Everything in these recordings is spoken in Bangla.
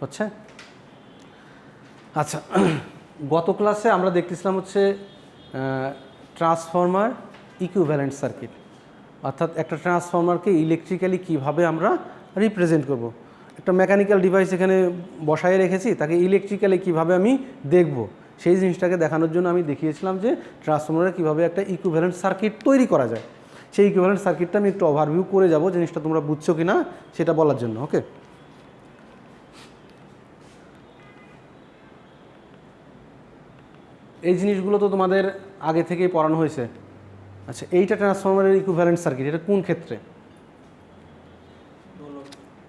হচ্ছে। আচ্ছা, গত ক্লাসে আমরা দেখতেছিলাম হচ্ছে ট্রান্সফর্মার ইকুইভ্যালেন্ট সার্কিট, অর্থাৎ একটা ট্রান্সফর্মারকে ইলেকট্রিক্যালি কিভাবে আমরা রিপ্রেজেন্ট করব। একটা মেকানিক্যাল ডিভাইস এখানে বসায় রেখেছি, তাকে ইলেকট্রিক্যালি কিভাবে আমি দেখব সেই জিনিসটাকে দেখানোর জন্য আমি দেখিয়েছিলাম যে ট্রান্সফর্মারে কিভাবে একটা ইকুইভ্যালেন্ট সার্কিট তৈরি করা যায়। সেই ইকুইভ্যালেন্ট সার্কিটটা আমি একটু ওভারভিউ করে যাব, জিনিসটা তোমরা বুঝছো কি না সেটা বলার জন্য। ওকে, এই জিনিসগুলো তো তোমাদের আগে থেকেই পড়ানো হয়েছে। আচ্ছা, এইটা ট্রান্সফর্মারের ইকুইভ্যালেন্ট সার্কিট, এটা কোন ক্ষেত্রে?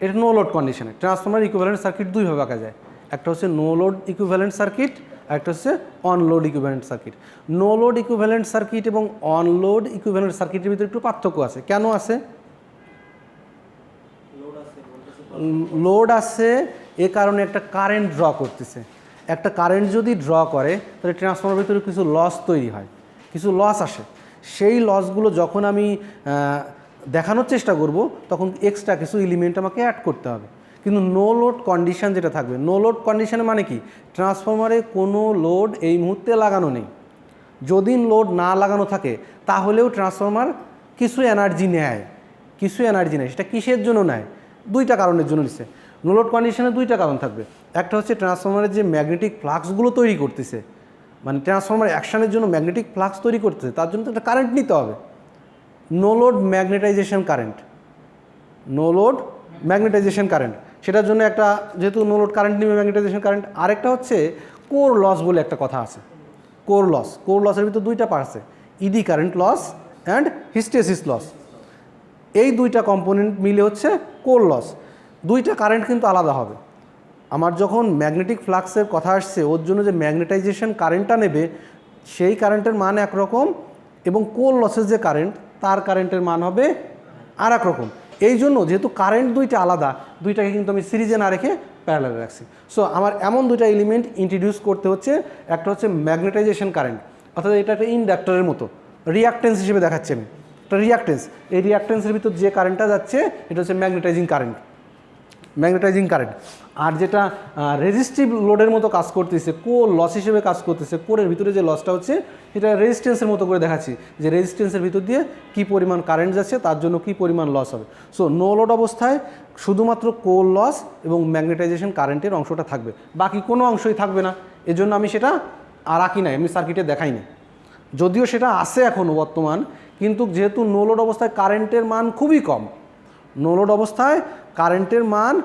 এটা নো লোড কন্ডিশনে। ট্রান্সফর্মার ইকুইভ্যালেন্ট সার্কিট দুইভাবে আঁকা যায়, একটা হচ্ছে নো লোড ইকুইভ্যালেন্ট সার্কিট, আর একটা হচ্ছে on load equivalent circuit. No load equivalent circuit এবং অন লোড ইকুইভ্যালেন্ট সার্কিটের ভিতরে একটু পার্থক্য আছে। কেন আছে? লোড আছে এ কারণে একটা কারেন্ট ড্র করতেছে। একটা কারেন্ট যদি ড্র করে তাহলে ট্রান্সফর্মারের ভিতরে কিছু লস তৈরি হয়, কিছু লস আসে। সেই লসগুলো যখন আমি দেখানোর চেষ্টা করব তখন এক্সট্রা কিছু এলিমেন্ট আমাকে অ্যাড করতে হবে। কিন্তু নো লোড কন্ডিশন যেটা থাকবে, নো লোড কন্ডিশনে মানে কি, ট্রান্সফর্মারে কোনো লোড এই মুহূর্তে লাগানো নেই। যদি লোড না লাগানো থাকে তাহলেও ট্রান্সফর্মার কিছু এনার্জি নেয়, কিছু এনার্জি নেয়। সেটা কিসের জন্য নেয়? দুইটা কারণের জন্য নিচ্ছে। নো লোড কন্ডিশনে দুইটা কারণ থাকবে। একটা হচ্ছে ট্রান্সফর্মারের যে ম্যাগনেটিক ফ্লাক্সগুলো তৈরি করতেছে, মানে ট্রান্সফর্মার অ্যাকশানের জন্য ম্যাগনেটিক ফ্লাক্স তৈরি করতেছে, তার জন্য তো একটা কারেন্ট নিতে হবে। No load magnetisation current, no load magnetisation current, সেটার জন্য একটা, যেহেতু নো লোড কারেন্ট নিবে ম্যাগনেটাইজেশন কারেন্ট। আরেকটা হচ্ছে কোর লস বলে একটা কথা আছে। কোর লস, কোর লসের ভিতর দুইটা পার্ট আছে, eddy current loss and hysteresis loss. এই দুইটা কম্পোনেন্ট মিলে হচ্ছে কোর লস। দুইটা কারেন্ট কিন্তু আলাদা হবে। আমার যখন ম্যাগনেটিক ফ্লাক্সের কথা আসছে, ওর জন্য যে ম্যাগনেটাইজেশন কারেন্টটা নেবে সেই কারেন্টের মান একরকম, এবং কোর লসের যে কারেন্ট তার কারেন্টের মান হবে আর এক রকম। এই জন্য যেহেতু কারেন্ট দুইটা আলাদা, দুইটাকে কিন্তু আমি সিরিজে না রেখে প্যারালালে রাখছি। সো আমার এমন দুইটা এলিমেন্ট ইন্ট্রোডিউস করতে হচ্ছে। একটা হচ্ছে ম্যাগনেটাইজেশন কারেন্ট, অর্থাৎ এটা একটা ইন্ডাক্টরের মতো, রিয়াক্টেন্স হিসেবে দেখাচ্ছি আমি। একটা রিয়াক্টেন্স, এই রিয়াক্টেন্সের ভিতর যে কারেন্টটা যাচ্ছে এটা হচ্ছে ম্যাগনেটাইজিং কারেন্ট, ম্যাগনেটাইজিং কারেন্ট। আর যেটা রেজিস্টিভ লোডের মতো কাজ করতেছে, কোর লস হিসেবে কাজ করতেছে, কোরের ভিতরে যে লসটা হচ্ছে এটা রেজিস্ট্যান্সের মতো করে দেখাচ্ছি, যে রেজিস্ট্যান্সের ভিতর দিয়ে কী পরিমাণ কারেন্ট যাচ্ছে তার জন্য কী পরিমাণ লস হবে। সো নো লোড অবস্থায় শুধুমাত্র কোর লস এবং ম্যাগনেটাইজেশন কারেন্টের অংশটা থাকবে, বাকি কোনো অংশই থাকবে না। এজন্য আমি সেটা আর আঁকি নাই, আমি সার্কিটে দেখাইনি। যদিও সেটা আছে এখনও বর্তমান, কিন্তু যেহেতু নো লোড অবস্থায় কারেন্টের মান খুবই কম, নো লোড অবস্থায় কারেন্টের মান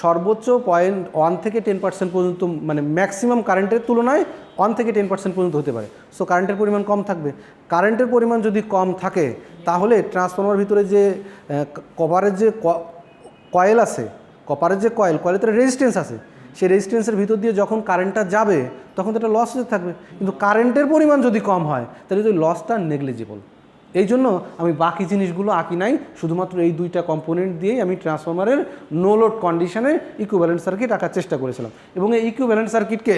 সর্বোচ্চ 0.1 থেকে 10% পর্যন্ত, মানে ম্যাক্সিমাম কারেন্টের তুলনায় 1 থেকে 10% পর্যন্ত হতে পারে। সো কারেন্টের পরিমাণ কম থাকবে। কারেন্টের পরিমাণ যদি কম থাকে তাহলে ট্রান্সফর্মার ভিতরে যে কপারের যে কয়েল আছে, কপারের যে কয়েলের ভিতরে রেজিস্ট্যান্স আছে, সেই রেজিস্ট্যান্সের ভিতর দিয়ে যখন কারেন্টটা যাবে তখন তো একটা লস হতে থাকবে। কিন্তু কারেন্টের পরিমাণ যদি কম হয় তাহলে ওই লসটা নেগলিজিবল। এই জন্য আমি বাকি জিনিসগুলো আঁকি নাই, শুধুমাত্র এই দুইটা কম্পোনেন্ট দিয়েই আমি ট্রান্সফর্মারের নো লোড কন্ডিশনে ইকুইভ্যালেন্ট সার্কিট আঁকার চেষ্টা করেছিলাম। এবং এই ইকুইভ্যালেন্ট সার্কিটকে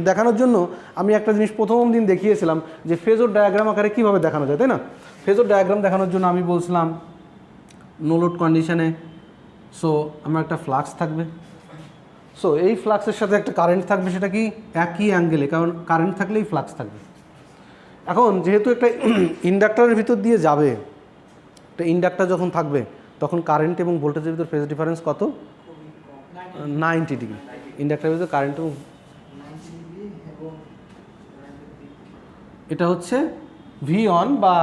দেখানোর জন্য আমি একটা জিনিস প্রথম দিন দেখিয়েছিলাম যে ফেজর ডায়াগ্রাম আকারে কীভাবে দেখানো যায়, তাই না? ফেজর ডায়াগ্রাম দেখানোর জন্য আমি বলছিলাম নো লোড কন্ডিশনে সো আমার একটা ফ্লাক্স থাকবে, সো এই ফ্লাক্সের সাথে একটা কারেন্ট থাকবে, সেটা কি একই অ্যাঙ্গেলে, কারণ কারেন্ট থাকলেই ফ্লাক্স থাকবে। এখন যেহেতু একটা ইন্ডাক্টরের ভিতর দিয়ে যাবে, একটা ইন্ডাক্টর যখন থাকবে তখন কারেন্ট এবং ভোল্টেজের ভিতর ফেজ ডিফারেন্স কত? 90 ডিগ্রি। ইন্ডাক্টরের ভিতর কারেন্ট এবং এটা হচ্ছে ভি অন বা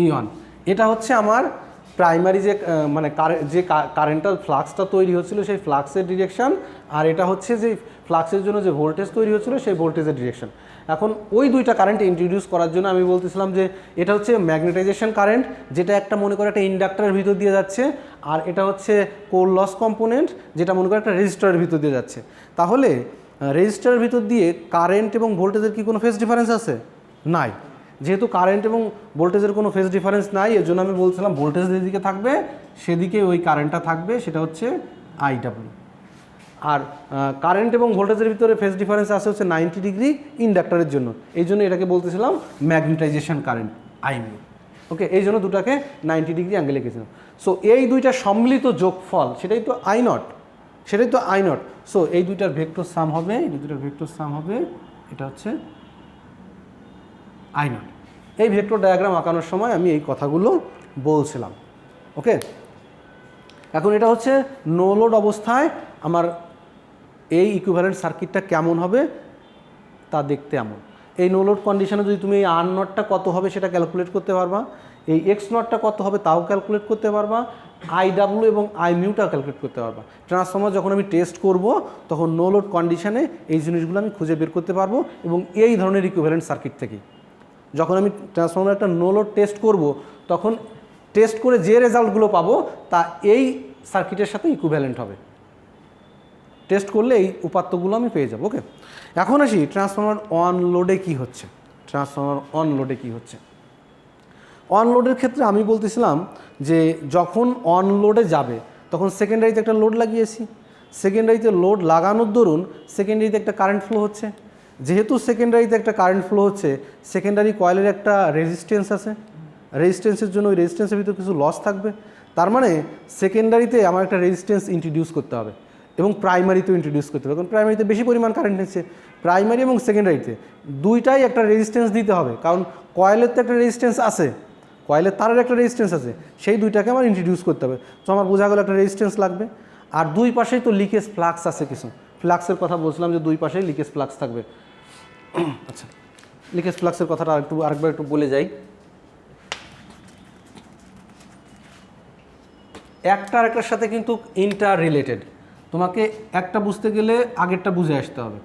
ই অন। এটা হচ্ছে আমার প্রাইমারি যে মানে যে কারেন্টটা ফ্লাক্সটা তৈরি হচ্ছিল সেই ফ্লাক্সের ডিরেকশন, আর এটা হচ্ছে যে ফ্লাক্সের জন্য যে ভোল্টেজ তৈরি হচ্ছিল সেই ভোল্টেজের ডিরেকশন। এখন ওই দুইটা কারেন্ট ইন্ট্রোডিউস করার জন্য আমি বলতেছিলাম যে এটা হচ্ছে ম্যাগনেটাইজেশন কারেন্ট, যেটা একটা মনে করে একটা ইন্ডাক্টরের ভিতর দিয়ে যাচ্ছে, আর এটা হচ্ছে কোর লস কম্পোনেন্ট, যেটা মনে করে একটা রেজিস্টারের ভিতর দিয়ে যাচ্ছে। তাহলে রেজিস্টারের ভিতর দিয়ে কারেন্ট এবং ভোল্টেজের কি কোনো ফেজ ডিফারেন্স আছে? নাই। যেহেতু কারেন্ট এবং ভোল্টেজের কোনো ফেজ ডিফারেন্স নাই, এর জন্য আমি বলছিলাম ভোল্টেজ যেদিকে থাকবে সেদিকে ওই কারেন্টটা থাকবে, সেটা হচ্ছে আইডাব্লিউ। আর কারেন্ট এবং ভোল্টেজের ভিতরে ফেজ ডিফারেন্স আসে হচ্ছে 90 ডিগ্রি ইন্ডাক্টরের জন্য, এই জন্য এটাকে বলতেছিলাম ম্যাগনেটাইজেশন কারেন্ট, আইমিউ। ওকে, এই জন্য দুটাকে 90 ডিগ্রি অ্যাঙ্গেলে লিখেছিলাম। সো এই দুইটা সম্মিলিত যোগফল সেটাই তো আই নট। সেটাই তো আই নট। সো এই দুইটার ভেক্টর সাম হবে, এই দুইটার ভেক্টর সাম হবে, এটা হচ্ছে আই নট। এই ভেক্টর ডায়াগ্রাম আঁকানোর সময় আমি এই কথাগুলো বলছিলাম। ওকে, এখন এটা হচ্ছে নো লোড অবস্থায় আমার এই ইকুইভ্যালেন্ট সার্কিটটা কেমন হবে তা দেখতে এমন। এই নো লোড কন্ডিশনে যদি তুমি এই আর নটটা কত হবে সেটা ক্যালকুলেট করতে পারবা, এই এক্স নটটা কত হবে তাও ক্যালকুলেট করতে পারবা, আই ডাব্লু এবং আই মিউটাও ক্যালকুলেট করতে পারবা। ট্রান্সফর্মার যখন আমি টেস্ট করব তখন নো লোড কন্ডিশনে এই জিনিসগুলো আমি খুঁজে বের করতে পারবো, এবং এই ধরনের ইকুইভ্যালেন্ট সার্কিট থেকেই যখন আমি ট্রান্সফর্মার একটা নো লোড টেস্ট করব তখন টেস্ট করে যে রেজাল্টগুলো পাবো তা এই সার্কিটের সাথে ইকুইভ্যালেন্ট হবে। টেস্ট করলে এই উপাত্তগুলো আমি পেয়ে যাব। ওকে, এখন আসি ট্রান্সফর্মার অন লোডে কী হচ্ছে। ট্রান্সফর্মার অন লোডে কী হচ্ছে? অন লোডের ক্ষেত্রে আমি বলতেছিলাম যে যখন অন লোডে যাবে তখন সেকেন্ডারিতে একটা লোড লাগিয়েছি, সেকেন্ডারিতে লোড লাগানোর দরুন সেকেন্ডারিতে একটা কারেন্ট ফ্লো হচ্ছে। যেহেতু সেকেন্ডারিতে একটা কারেন্ট ফ্লো হচ্ছে, সেকেন্ডারি কয়েলের একটা রেজিস্ট্যান্স আছে, রেজিস্ট্যান্সের জন্য ওই রেজিস্ট্যান্সের ভিতরে কিছু লস থাকবে। তার মানে সেকেন্ডারিতে আমার একটা রেজিস্ট্যান্স ইন্ট্রোডিউস করতে হবে এবং প্রাইমারিতেও ইন্ট্রোডিউস করতে হবে, কারণ প্রাইমারিতে বেশি পরিমাণ কারেন্ট নিচ্ছে। প্রাইমারি এবং সেকেন্ডারিতে দুইটাই একটা রেজিস্ট্যান্স দিতে হবে, কারণ কয়েলের তো একটা রেজিস্ট্যান্স আছে, কয়েলের তারের একটা রেজিস্ট্যান্স আছে, সেই দুইটাকে আমার ইন্ট্রোডিউস করতে হবে। তো আমার বোঝা গেল একটা রেজিস্ট্যান্স লাগবে। আর দুই পাশেই তো লিকেজ ফ্লাক্স আছে, কিছু ফ্লাক্সের কথা বলছিলাম যে দুই পাশেই লিকেজ ফ্লাক্স থাকবে। আচ্ছা, লিকেজ ফ্লাক্সের কথাটা আরেকবার একটু বলে যাই। একটা আরেকটার সাথে কিন্তু ইন্টার রিলেটেড, তোমাকে একটা বুঝতে গেলে আগেরটা বুঝে আসতে হবে।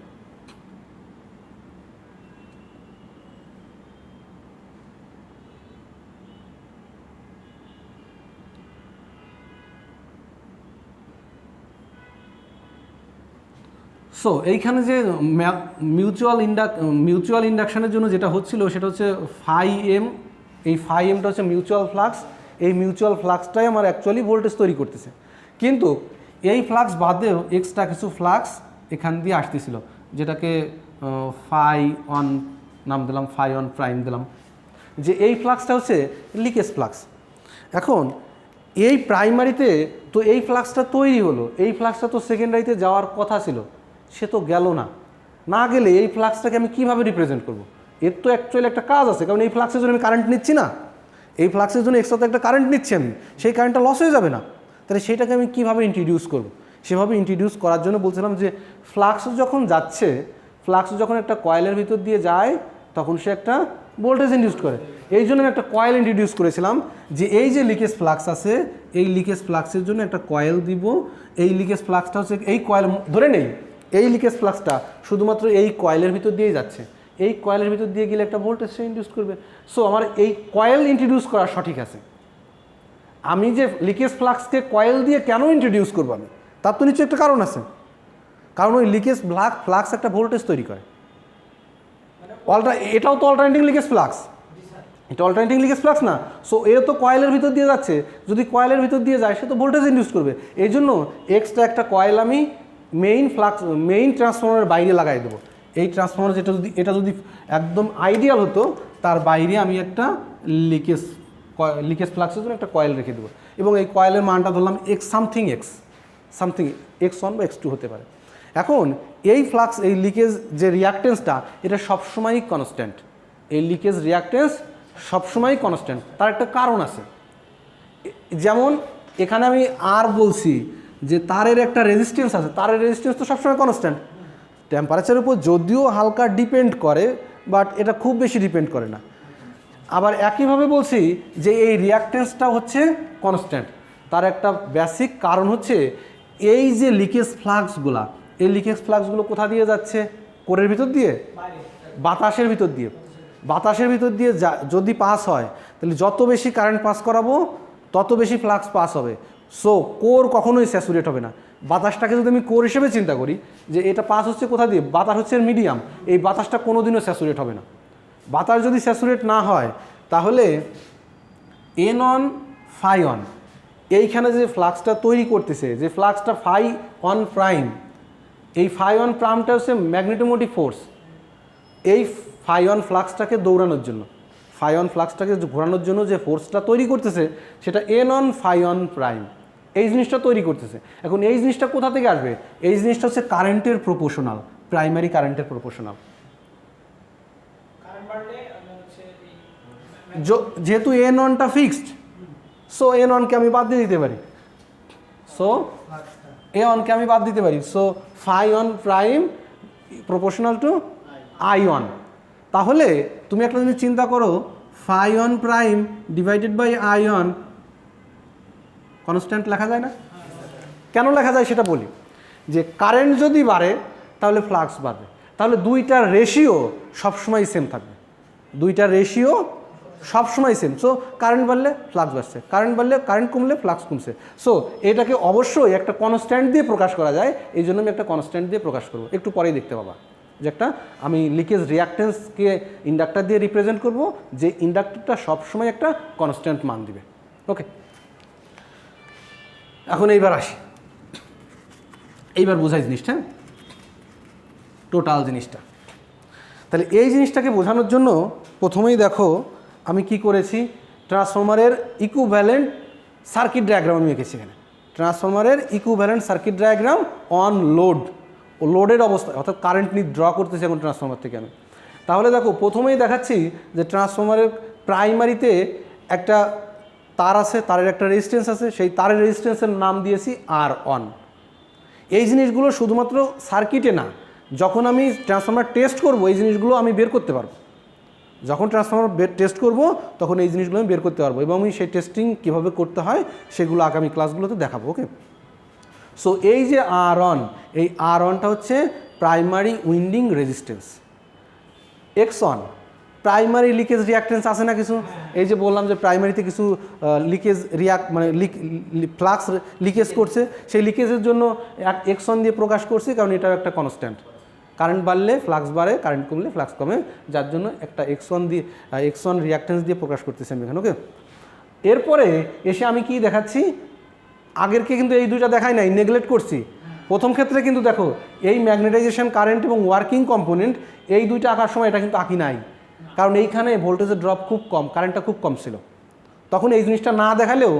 সো এইখানে যে মিউচুয়াল ইন্ডাকশানের জন্য যেটা হচ্ছিল সেটা হচ্ছে ফাই এম। এই ফাই এমটা হচ্ছে মিউচুয়াল ফ্লাক্স। এই মিউচুয়াল ফ্লাক্সটাই আমার অ্যাকচুয়ালি ভোল্টেজ তৈরি করতেছে, কিন্তু এই ফ্লাক্স বাদেও এক্সট্রা কিছু ফ্লাক্স এখান দিয়ে আসতেছিল, যেটাকে ফাই অন নাম দিলাম, ফাই অন প্রাইম দিলাম, যে এই ফ্লাক্সটা হচ্ছে লিকেজ ফ্লাক্স। এখন এই প্রাইমারিতে তো এই ফ্লাক্সটা তৈরি হলো, এই ফ্লাক্সটা তো সেকেন্ডারিতে যাওয়ার কথা ছিল, সে তো গেল না। না গেলে এই ফ্লাক্সটাকে আমি কীভাবে রিপ্রেজেন্ট করব? এর তো অ্যাকচুয়ালি একটা কাজ আছে, কারণ এই ফ্লাক্সের জন্য আমি কারেন্ট নিচ্ছি না, এই ফ্লাক্সের জন্য এক্সট্রাতে একটা কারেন্ট নিচ্ছি আমি, সেই কারেন্টটা লস হয়ে যাবে না? তাহলে সেটাকে আমি কীভাবে ইন্ট্রোডিউস করব? সেভাবে ইন্ট্রোডিউস করার জন্য বলছিলাম যে ফ্লাক্স যখন যাচ্ছে, ফ্লাক্স যখন একটা কয়েলের ভিতর দিয়ে যায় তখন সে একটা ভোল্টেজ ইন্ডিউস করে। এই জন্য আমি একটা কয়েল ইন্ট্রোডিউস করেছিলাম, যে এই যে লিকেজ ফ্লাক্স আছে, এই লিকেজ ফ্লাক্সের জন্য একটা কয়েল দিব। এই লিকেজ ফ্লাক্সটা হচ্ছে এই কয়েল, ধরে নেই এই লিকেজ ফ্লাক্সটা শুধুমাত্র এই কয়েলের ভিতর দিয়েই যাচ্ছে, এই কয়েলের ভিতর দিয়ে গেলে একটা ভোল্টেজ সে ইন্ডিউস করবে। সো আমার এই কয়েল ইন্ট্রোডিউস করা সঠিক আছে। আমি যে লিকেজ ফ্লাক্সকে কয়েল দিয়ে কেন ইন্ট্রোডিউস করবো আমি, তার তো নিশ্চয়ই একটা কারণ আছে, কারণ ওই লিকেজ ফ্লাক্স একটা ভোল্টেজ তৈরি করে। এটাও তো অল্টারনেটিং লিকেজ ফ্লাক্স, এটা অল্টারনেটিং লিকেজ ফ্লাক্স না। সো এ তো কয়েলের ভিতর দিয়ে যাচ্ছে, যদি কয়েলের ভিতর দিয়ে যায় সে তো ভোল্টেজ ইন্ডিউস করবে। এই জন্য এক্সট্রা একটা কয়েল আমি মেইন ট্রান্সফর্মারের বাইরে লাগাই দেবো। এই ট্রান্সফর্মার এটা যদি একদম আইডিয়াল হতো, তার বাইরে আমি একটা লিকেজ ফ্লাক্সের জন্য একটা কয়েল রেখে দেবো, এবং এই কয়েলের মানটা ধরলাম সামথিং এক্স ওয়ান বা X2 হতে পারে। এখন এই ফ্লাক্স, এই লিকেজ যে রিয়াক্টেন্সটা, এটা সবসময়ই কনস্ট্যান্ট। এই লিকেজ রিয়াক্টেন্স সবসময়ই কনস্ট্যান্ট, তার একটা কারণ আছে। যেমন এখানে আমি আর বলছি যে তারের একটা রেজিস্ট্যান্স আছে, তারের রেজিস্ট্যান্স তো সবসময় কনস্ট্যান্ট। টেম্পারেচারের উপর যদিও হালকা ডিপেন্ড করে, বাট এটা খুব বেশি ডিপেন্ড করে না। আবার একইভাবে বলছি যে এই রিয়াক্টেন্সটা হচ্ছে কনস্ট্যান্ট, তার একটা বেসিক কারণ হচ্ছে এই যে লিকেজ ফ্লাক্সগুলা, এই লিকেজ ফ্লাক্সগুলো কোথা দিয়ে যাচ্ছে? কোরের ভিতর দিয়ে, বাতাসের ভিতর দিয়ে। বাতাসের ভিতর দিয়ে যদি পাস হয়, তাহলে যত বেশি কারেন্ট পাস করাবো তত বেশি ফ্লাক্স পাস হবে। সো কোর কখনোই স্যাচুরেট হবে না। বাতাসটাকে যদি আমি কোর হিসেবে চিন্তা করি, যে এটা পাস হচ্ছে কোথা দিয়ে, বাতাস হচ্ছে মিডিয়াম, এই বাতাসটা কোনোদিনও স্যাচুরেট হবে না। বাতাস যদি স্যাচুরেট না হয় তাহলে এন অন ফাই অন, এইখানে যে ফ্লাক্সটা তৈরি করতেছে, যে ফ্লাক্সটা ফাই অন প্রাইম, এই ফাই অন প্রাইমটা হচ্ছে ম্যাগনেটোমোটিভ ফোর্স। এই ফাই অন ফ্লাক্সটাকে দৌড়ানোর জন্য, ফাই অন ফ্লাক্সটাকে ঘোরানোর জন্য যে ফোর্সটা তৈরি করতেছে সেটা N one phi one prime. এই জিনিসটা তৈরি করতেছে। এখন এই জিনিসটা কোথা থেকে আসবে? এই জিনিসটা হচ্ছে কারেন্টের প্রপোর্শনাল, প্রাইমারি কারেন্টের প্রপোর্শনাল। যেহেতু N1টা ফিক্সড, সো N1কে আমি বাদ দিয়ে দিতে পারি, সো A1কে আমি বাদ দিতে পারি, so phi1 prime proportional to I1। তাহলে তুমি একটা জিনিস চিন্তা করো, phi1 prime divided by I1 constant লেখা যায় না? কেন লেখা যায় সেটা বলি। যে কারেন্ট যদি বাড়ে তাহলে ফ্লাক্স বাড়বে, তাহলে দুইটার রেশিও সবসময় সেম থাকবে, দুইটার রেশিও সবসময় সেম। সো কারেন্ট বাড়লে ফ্লাক্স বাড়ছে, কারেন্ট বাড়লে কারেন্ট কমলে ফ্লাক্স কমছে। সো এটাকে অবশ্যই একটা কনস্ট্যান্ট দিয়ে প্রকাশ করা যায়, এই জন্য আমি একটা কনস্ট্যান্ট দিয়ে প্রকাশ করবো, একটু পরেই দেখতে পাবা। যে একটা আমি লিকেজ রিয়াক্টেন্সকে ইন্ডাক্টর দিয়ে রিপ্রেজেন্ট করব, যে ইন্ডাক্টরটা সবসময় একটা কনস্ট্যান্ট মান দিবে। ওকে, এখন এইবার আসি, এইবার বোঝাই জিনিসটা, টোটাল জিনিসটা। তাহলে এই জিনিসটাকে বোঝানোর জন্য প্রথমেই দেখো আমি কি করেছি, ট্রান্সফরমারের ইকুইভ্যালেন্ট সার্কিট ডায়াগ্রাম আমি এঁকেছি এখানে। ট্রান্সফরমারের equivalent circuit diagram on load, ও লোডের অবস্থা, অর্থাৎ কারেন্ট নিয়ে ড্র করতেছি এখন ট্রান্সফরমার থেকে আমি। তাহলে দেখো প্রথমেই দেখাচ্ছি যে ট্রান্সফরমারের প্রাইমারিতে একটা তার আছে, তারের একটা রেজিস্ট্যান্স আছে, সেই তারের রেজিস্ট্যান্সের নাম দিয়েছি R1। এই জিনিসগুলো শুধুমাত্র সার্কিটে না, যখন আমি ট্রান্সফরমার টেস্ট করব এই জিনিসগুলো আমি বের করতে পারবো। যখন ট্রান্সফরমার টেস্ট করব তখন এই জিনিসগুলো আমি বের করতে পারবো, এবং আমি সেই টেস্টিং কীভাবে করতে হয় সেগুলো আগামী ক্লাসগুলোতে দেখাবো। ওকে, সো এই যে R1, এই R1টা হচ্ছে primary winding resistance. X1 primary leakage reactance আছে না কিছু, এই যে বললাম যে প্রাইমারিতে কিছু লিকেজ মানে ফ্লাক্স লিকেজ করছে, সেই লিকেজের জন্য X1 দিয়ে প্রকাশ করছি, কারণ এটাও একটা কনস্ট্যান্ট। কারেন্ট বাড়লে ফ্লাক্স বাড়ে, কারেন্ট কমলে ফ্লাক্স কমে, যার জন্য একটা X1 রিয়াক্টেন্স দিয়ে প্রকাশ করতেছি আমি এখানে। ওকে, এরপরে এসে আমি কি দেখাচ্ছি, আগেরকে কিন্তু এই দুইটা দেখাই নাই, নেগলেক্ট করছি। প্রথম ক্ষেত্রে কিন্তু দেখো এই ম্যাগনেটাইজেশন কারেন্ট এবং ওয়ার্কিং কম্পোনেন্ট এই দুইটা আঁকার সময় এটা কিন্তু আঁকি নাই, কারণ এইখানে ভোল্টেজের ড্রপ খুব কম, কারেন্টটা খুব কম ছিল। তখন এই জিনিসটা না দেখালেও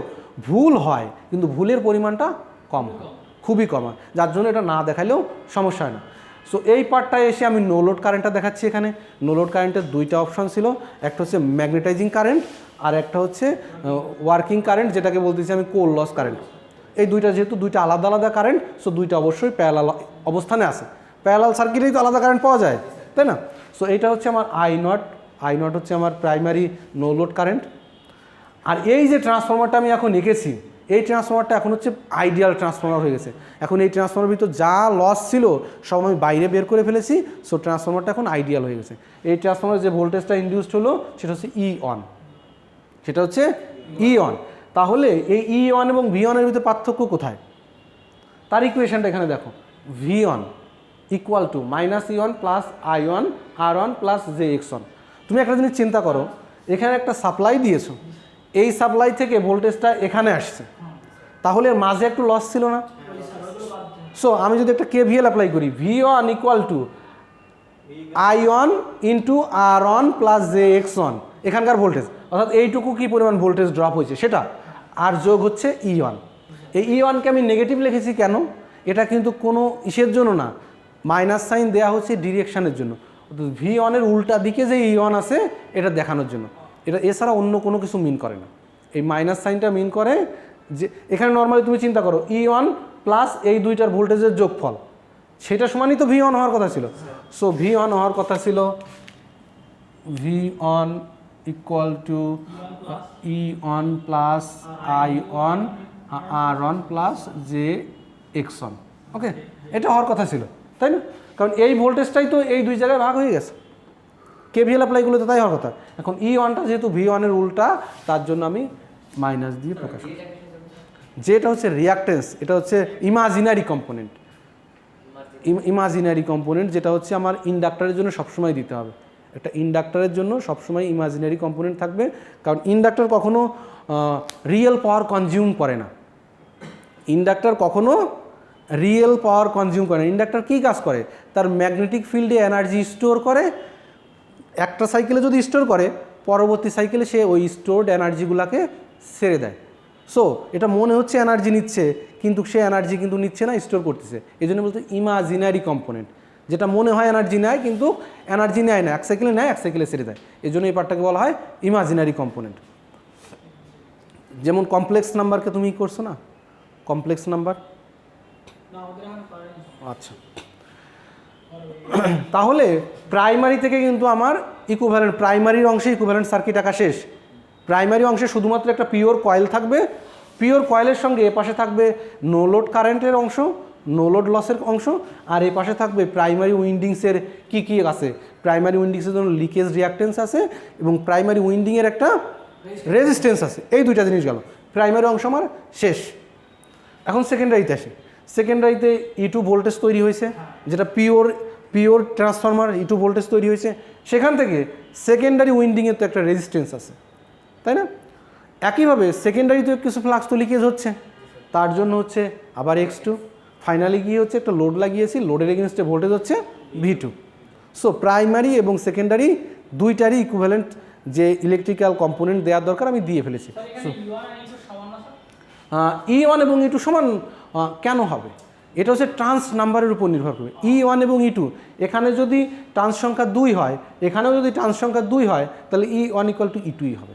ভুল হয়, কিন্তু ভুলের পরিমাণটা কম হয়, খুবই কম হয়, যার জন্য এটা না দেখালেও সমস্যা হয় না। সো এই পার্টটায় এসে আমি নো লোড কারেন্টটা দেখাচ্ছি এখানে। নো লোড কারেন্টের দুইটা অপশন ছিল, একটা হচ্ছে ম্যাগনেটাইজিং কারেন্ট আর একটা হচ্ছে ওয়ার্কিং কারেন্ট, যেটাকে বলতেছি আমি কোর লস কারেন্ট। এই দুইটা যেহেতু দুইটা আলাদা আলাদা কারেন্ট, সো দুইটা অবশ্যই প্যারালাল অবস্থানে আছে। প্যারালাল সার্কিটেই তো আলাদা কারেন্ট পাওয়া যায়, তাই না? সো এইটা হচ্ছে আমার I0 হচ্ছে আমার প্রাইমারি নো লোড কারেন্ট। আর এই যে ট্রান্সফরমারটা আমি এখন এঁকেছি, এই ট্রান্সফরমারটা এখন হচ্ছে আইডিয়াল ট্রান্সফরমার হয়ে গেছে। এখন এই ট্রান্সফরমারের ভিতর যা লস ছিল সব আমি বাইরে বের করে ফেলেছি, সো ট্রান্সফরমারটা এখন আইডিয়াল হয়ে গেছে। এই ট্রান্সফরমারের যে ভোল্টেজটা ইনডিউসড হলো সেটা হচ্ছে E1, সেটা হচ্ছে E1। তাহলে এই E1 এবং V1 এর ভিতরে পার্থক্য কোথায়? তার ইকুয়েশনটা এখানে দেখো, V1 equal to -E1 plus I1 R1 plus JX1। তুমি একটা জিনিস চিন্তা করো, এখানে একটা সাপ্লাই দিয়েছো, এই সাপ্লাই থেকে ভোল্টেজটা এখানে আসছে, তাহলে এর মাঝে একটু লস ছিল না? সো আমি যদি একটা KVL অ্যাপ্লাই করি, V1 equal to I1 into R1 plus JX1, এখানকার ভোল্টেজ, অর্থাৎ এইটুকু কি পরিমাণ ভোল্টেজ ড্রপ হয়েছে সেটা, আর যোগ হচ্ছে E1। এই E1কে আমি নেগেটিভ লিখেছি কেন? এটা কিন্তু কোনো ইসের জন্য না, মাইনাস সাইন দেওয়া হচ্ছে ডিরেকশানের জন্য। V1 এর উল্টা দিকে যে E1 আছে এটা দেখানোর জন্য, এটা এছাড়া অন্য কোনো কিছু মিন করে না। এই মাইনাস সাইনটা মিন করে যে এখানে নর্মালি তুমি চিন্তা করো E1 প্লাস এই দুইটার ভোল্টেজের যোগফল, সেটা সমানই তো V1 হওয়ার কথা ছিল। সো V1 হওয়ার কথা ছিল V1 equal to E1 plus I1 R1 plus JX1। ওকে, এটা হওয়ার কথা ছিল, তাই না? কারণ এই ভোল্টেজটাই তো এই দুই জায়গায় ভাগ হয়ে গেছে, KVL অ্যাপ্লাইগুলোতে তাই হওয়ার কথা। এখন E1টা যেহেতু V1 এর উল্টা, তার জন্য আমি মাইনাস দিয়ে প্রকাশ করি। যেটা হচ্ছে রিয়াক্টেন্স, এটা হচ্ছে ইমাজিনারি কম্পোনেন্ট, ইমাজিনারি কম্পোনেন্ট যেটা হচ্ছে আমার ইন্ডাক্টরের জন্য সবসময় দিতে হবে। একটা ইন্ডাক্টরের জন্য সবসময় ইমাজিনারি কম্পোনেন্ট থাকবে, কারণ ইন্ডাক্টর কখনো রিয়েল পাওয়ার কনজিউম করে না। ইন্ডাক্টর কখনো রিয়েল পাওয়ার কনজিউম করে না। ইন্ডাক্টর কী কাজ করে? তার ম্যাগনেটিক ফিল্ডে এনার্জি স্টোর করে, একটা সাইকেলে যদি স্টোর করে, পরবর্তী সাইকেলে সে ওই স্টোরড এনার্জিগুলোকে ছেড়ে দেয়। সো এটা মনে হচ্ছে এনার্জি নিচ্ছে, কিন্তু সে এনার্জি কিন্তু নিচ্ছে না, স্টোর করতেছে। এই জন্য বলতে ইমাজিনারি কম্পোনেন্ট, যেটা মনে হয় এনার্জি নেয় কিন্তু এনার্জি নেয় না, এক সাইকেলে নেয় এক সাইকেলে ছেড়ে দেয়। এই জন্য এই পার্টটাকে বলা হয় ইমাজিনারি কম্পোনেন্ট। যেমন কমপ্লেক্স নাম্বারকে তুমি করছো না, কমপ্লেক্স নাম্বার। আচ্ছা, তাহলে প্রাইমারি থেকে কিন্তু আমার ইকুইভ্যালেন্ট, প্রাইমারির অংশে ইকুইভ্যালেন্ট সার্কিট আঁকা শেষ। প্রাইমারি অংশে শুধুমাত্র একটা পিওর কয়েল থাকবে, পিওর কয়েলের সঙ্গে এ পাশে থাকবে নো লোড কারেন্টের অংশ, নো লোড লসের অংশ, আর এ পাশে থাকবে প্রাইমারি উইন্ডিংসের কী কী আছে। প্রাইমারি উইন্ডিংসের জন্য লিকেজ রিয়াক্টেন্স আছে এবং প্রাইমারি উইন্ডিংয়ের একটা রেজিস্ট্যান্স আছে। এই দুইটা জিনিস গেল, প্রাইমারি অংশ আমার শেষ। এখন সেকেন্ডারিতে আসে। সেকেন্ডারিতে E2 ভোল্টেজ তৈরি হয়েছে, যেটা পিওর ট্রান্সফরমার E2 ভোল্টেজ তৈরি হয়েছে। সেখান থেকে সেকেন্ডারি উইন্ডিংয়ের তো একটা রেজিস্ট্যান্স আছে, তাই না? একইভাবে সেকেন্ডারিতেও কিছু ফ্লাক্স তো লিকেজ হচ্ছে, তার জন্য হচ্ছে আবার X2। ফাইনালি গিয়ে হচ্ছে একটা লোড লাগিয়েছি, লোডের এগেনস্টে ভোল্টেজ হচ্ছে V2। সো প্রাইমারি এবং সেকেন্ডারি দুইটারই ইকুইভ্যালেন্ট যে ইলেকট্রিক্যাল কম্পোনেন্ট দেওয়ার দরকার আমি দিয়ে ফেলেছি। E1 এবং E2 সমান কেন হবে? এটা হচ্ছে ট্রান্স নাম্বারের উপর নির্ভর করবে। E1 এবং E2, এখানে যদি ট্রান্স সংখ্যা 2 হয়, এখানেও যদি ট্রান্স সংখ্যা 2 হয়, তাহলে E1 = E2ই হবে।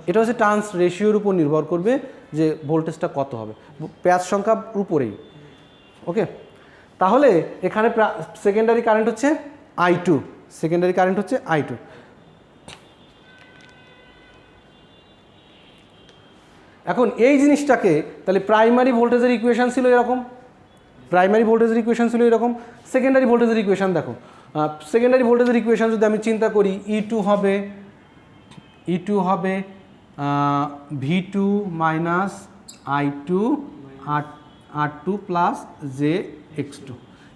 এটা হচ্ছে ট্রান্স রেশিওর উপর নির্ভর করবে যে ভোল্টেজটা কত হবে, প্যাচ সংখ্যার উপরেই। ওকে, তাহলে এখানে সেকেন্ডারি কারেন্ট হচ্ছে I2, সেকেন্ডারি কারেন্ট হচ্ছে I2। এখন এই জিনিসটাকে তাহলে প্রাইমারি ভোল্টেজের ইকুয়েশান ছিল এরকম, প্রাইমারি ভোল্টেজের ইকুয়েশান ছিল এরকম। সেকেন্ডারি ভোল্টেজের ইকুয়েশান দেখো, সেকেন্ডারি ভোল্টেজের ইকুয়েশান যদি আমি চিন্তা করি, E2 হবে V2 minus I2 R2 plus JX2।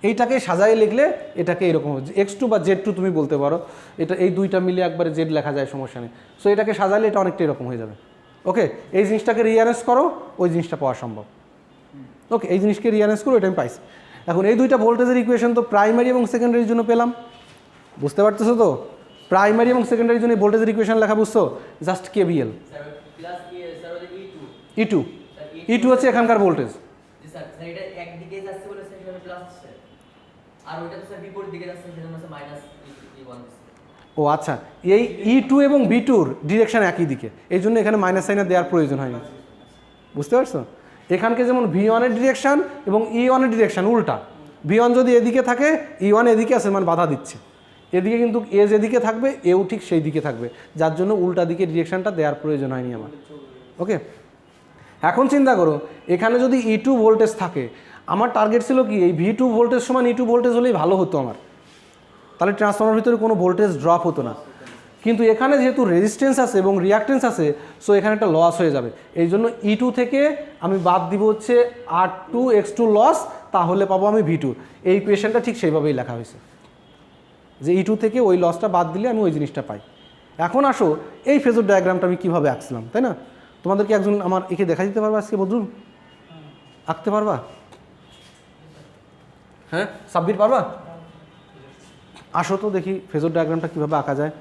এইটাকে সাজাই লিখলে এটাকে এরকম হবে, X2 বা Z2 তুমি বলতে পারো, এটা এই দুইটা মিলে একবারে Z লেখা যায়, সমস্যা নেই। সো এটাকে সাজাইলে এটা অনেকটা এরকম হয়ে যাবে। ওকে, এই জিনিসটাকে রিঅ্যারেঞ্জ করো, ওই জিনিসটা পাওয়া সম্ভব। ওকে, এই জিনিসকে রিঅ্যারেঞ্জ করো, এটা আমি পাইছি। এখন এই দুইটা ভোল্টেজের ইকুয়েশন তো প্রাইমারি এবং সেকেন্ডারির জন্য পেলাম, বুঝতে পারতেছো তো? প্রাইমারি এবং সেকেন্ডারির জন্য ভোল্টেজের ইকুয়েশন লেখা বুঝছো? Just KVL। E2 হচ্ছে এখানকার ভোল্টেজ। ও আচ্ছা, এই E2 এবং V2-র ডিরেকশন একই দিকে, এই জন্য এখানে মাইনাস সাইনে দেওয়ার প্রয়োজন হয়নি, বুঝতে পারছো? এখানকে যেমন V1-এর ডিরেকশন এবং E1-এর ডিরেকশন উল্টা। V1 যদি এদিকে থাকে, E1 এদিকে আছে, মানে বাধা দিচ্ছে এদিকে, কিন্তু এ যেদিকে থাকবে এও ঠিক সেই দিকে থাকবে, যার জন্য উল্টা দিকে ডিরেকশনটা দেওয়ার প্রয়োজন হয়নি আমার। ওকে, এখন চিন্তা করো, এখানে যদি E2 ভোল্টেজ থাকে, আমার টার্গেট ছিল কি এই V2 ভোল্টেজ সমান E2 ভোল্টেজ হলেই ভালো হতো আমার, তাহলে ট্রান্সফর্মার ভিতরে কোনো ভোল্টেজ ড্রপ হতো না। কিন্তু এখানে যেহেতু রেজিস্ট্যান্স আছে এবং রিয়াক্টেন্স আছে, সো এখানে একটা লস হয়ে যাবে। এই জন্য E2 থেকে আমি বাদ দিব হচ্ছে R2 X2 লস, তাহলে পাবো আমি V2। এই ইকুয়েশনটা ঠিক সেইভাবেই লেখা হয়েছে যে E2 থেকে ওই লসটা বাদ দিলে আমি ওই জিনিসটা পাই। এখন আসো এই ফেজর ডায়াগ্রামটা আমি কীভাবে আঁকছিলাম, তাই না? তোমাদেরকে একজন আমার একে দেখা দিতে পারবা আজকে? বদরুল, আঁকতে পারবা? হ্যাঁ, সাব্বির পারবা? আসো তো দেখি ফেজর ডায়াগ্রামটা কীভাবে আঁকা যায়।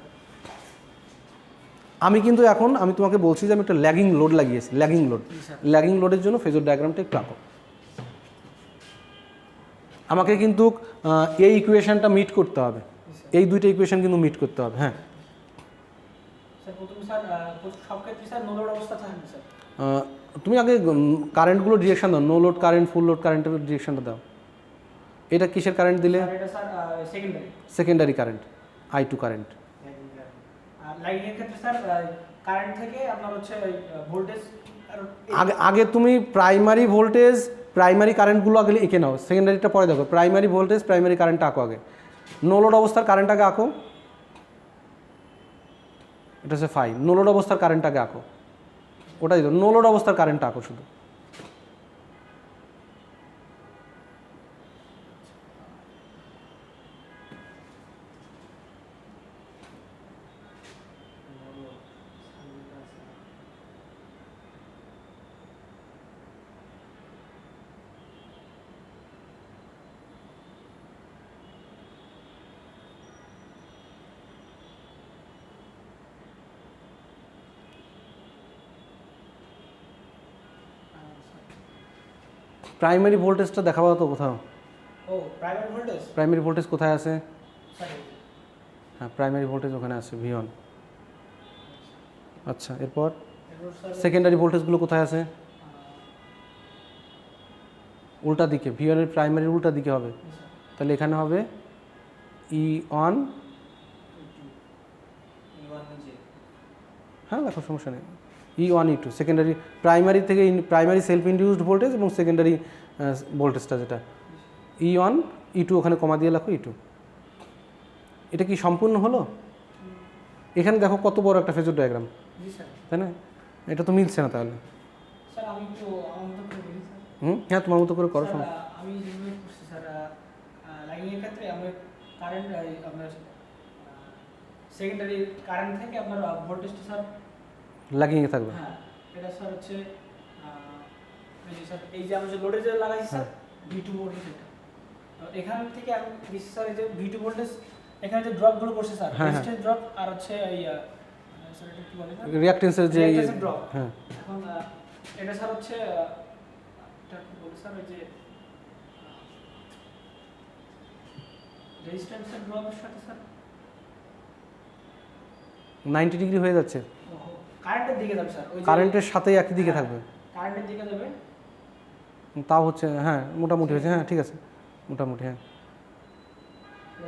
আমি কিন্তু এখন আমি তোমাকে বলছি যে আমি একটা ল্যাগিং লোড লাগিয়েছি, ল্যাগিং লোডের জন্য ফেজর ডায়াগ্রামটা একটু আঁকো। আমাকে কিন্তু এই ইকুয়েশনটা মিট করতে হবে, এই দুইটা ইকুয়েশন কিন্তু মিট করতে হবে। হ্যাঁ, তুমি আগে কারেন্টগুলো ডিরেকশন দাও, no load current, full load কারেন্টের ডিরেকশনটা দাও। এটা কিসের কারেন্ট দিলে? Secondary current, I2 current. আগে তুমি প্রাইমারি ভোল্টেজ, প্রাইমারি কারেন্টগুলো আগে এঁকে নাও, সেকেন্ডারিটা পরে দেখো। প্রাইমারি ভোল্টেজ, প্রাইমারি কারেন্টটা আঁকো আগে, নো লোড অবস্থার কারেন্টটাকে আঁকো, এটা হচ্ছে 5। নো লোড অবস্থার কারেন্টটাকে আঁকো, ওটাই তো নো লোড অবস্থার কারেন্টটা আঁকো শুধু। প্রাইমারি ভোল্টেজটা দেখাবো তো কোথাও, ও প্রাইমারি ভোল্টেজ, প্রাইমারি ভোল্টেজ কোথায় আছে? সরি হ্যাঁ প্রাইমারি ভোল্টেজ ওখানে আছে V1। আচ্ছা এরপর এরপর স্যার সেকেন্ডারি ভোল্টেজগুলো কোথায় আছে? উল্টা দিকে, V1 এর প্রাইমারির উল্টা দিকে হবে, তাহলে এখানে হবে E1। হ্যাঁ দেখো সমস্যা নেই, E1 E2 সেকেন্ডারি, প্রাইমারি থেকে প্রাইমারি সেলফ ইন্ডিউসড ভোল্টেজ এবং সেকেন্ডারি ভোল্টেজটা যেটা E1 E2 ওখানে কমা দিয়ে লেখো E2। এটা কি সম্পূর্ণ হলো? এখানে দেখো কত বড় একটা ফেজর ডায়াগ্রাম, জি স্যার। তাই না? এটা তো মিলছে না তাহলে। স্যার আমি একটু আমার মতো করে বলি স্যার। হ্যাঁ তোমার মতো করে করো। স্যার, আমি যেভাবে করছি স্যার, লাইনের ক্ষেত্রে আমরা কারেন্ট আপনার সেকেন্ডারি কারেন্ট থেকে আপনার ভোল্টেজটা স্যার লাগিয়ে থাকবে। হ্যাঁ এটা স্যার হচ্ছে এই যে স্যার এই যে আমরা যে লোডে যে লাগাইছি স্যার V2 ভোল্টেজ, এটা এখান থেকে আমি দিচ্ছি স্যার এই যে V2 ভোল্টেজ, এখানে যে ড্রপগুলো করছে স্যার, রেজিস্ট্যান্স ড্রপ আর হচ্ছে এই স্যার এটা কি বলে স্যার, রিঅ্যাকট্যান্সের যে ড্রপ। হ্যাঁ এখন এটা স্যার হচ্ছে এটা কি বলে স্যার এই যে রেজিস্ট্যান্সের ড্রপের সাথে স্যার 90 ডিগ্রি হয়ে যাচ্ছে, কারেন্টের দিকে যাবে স্যার, ওই যে কারেন্টের সাথে একই দিকে থাকবে, কারেন্টের দিকে যাবে। তাও হচ্ছে হ্যাঁ মোটামুটি হয়েছে, হ্যাঁ ঠিক আছে মোটামুটি হ্যাঁ।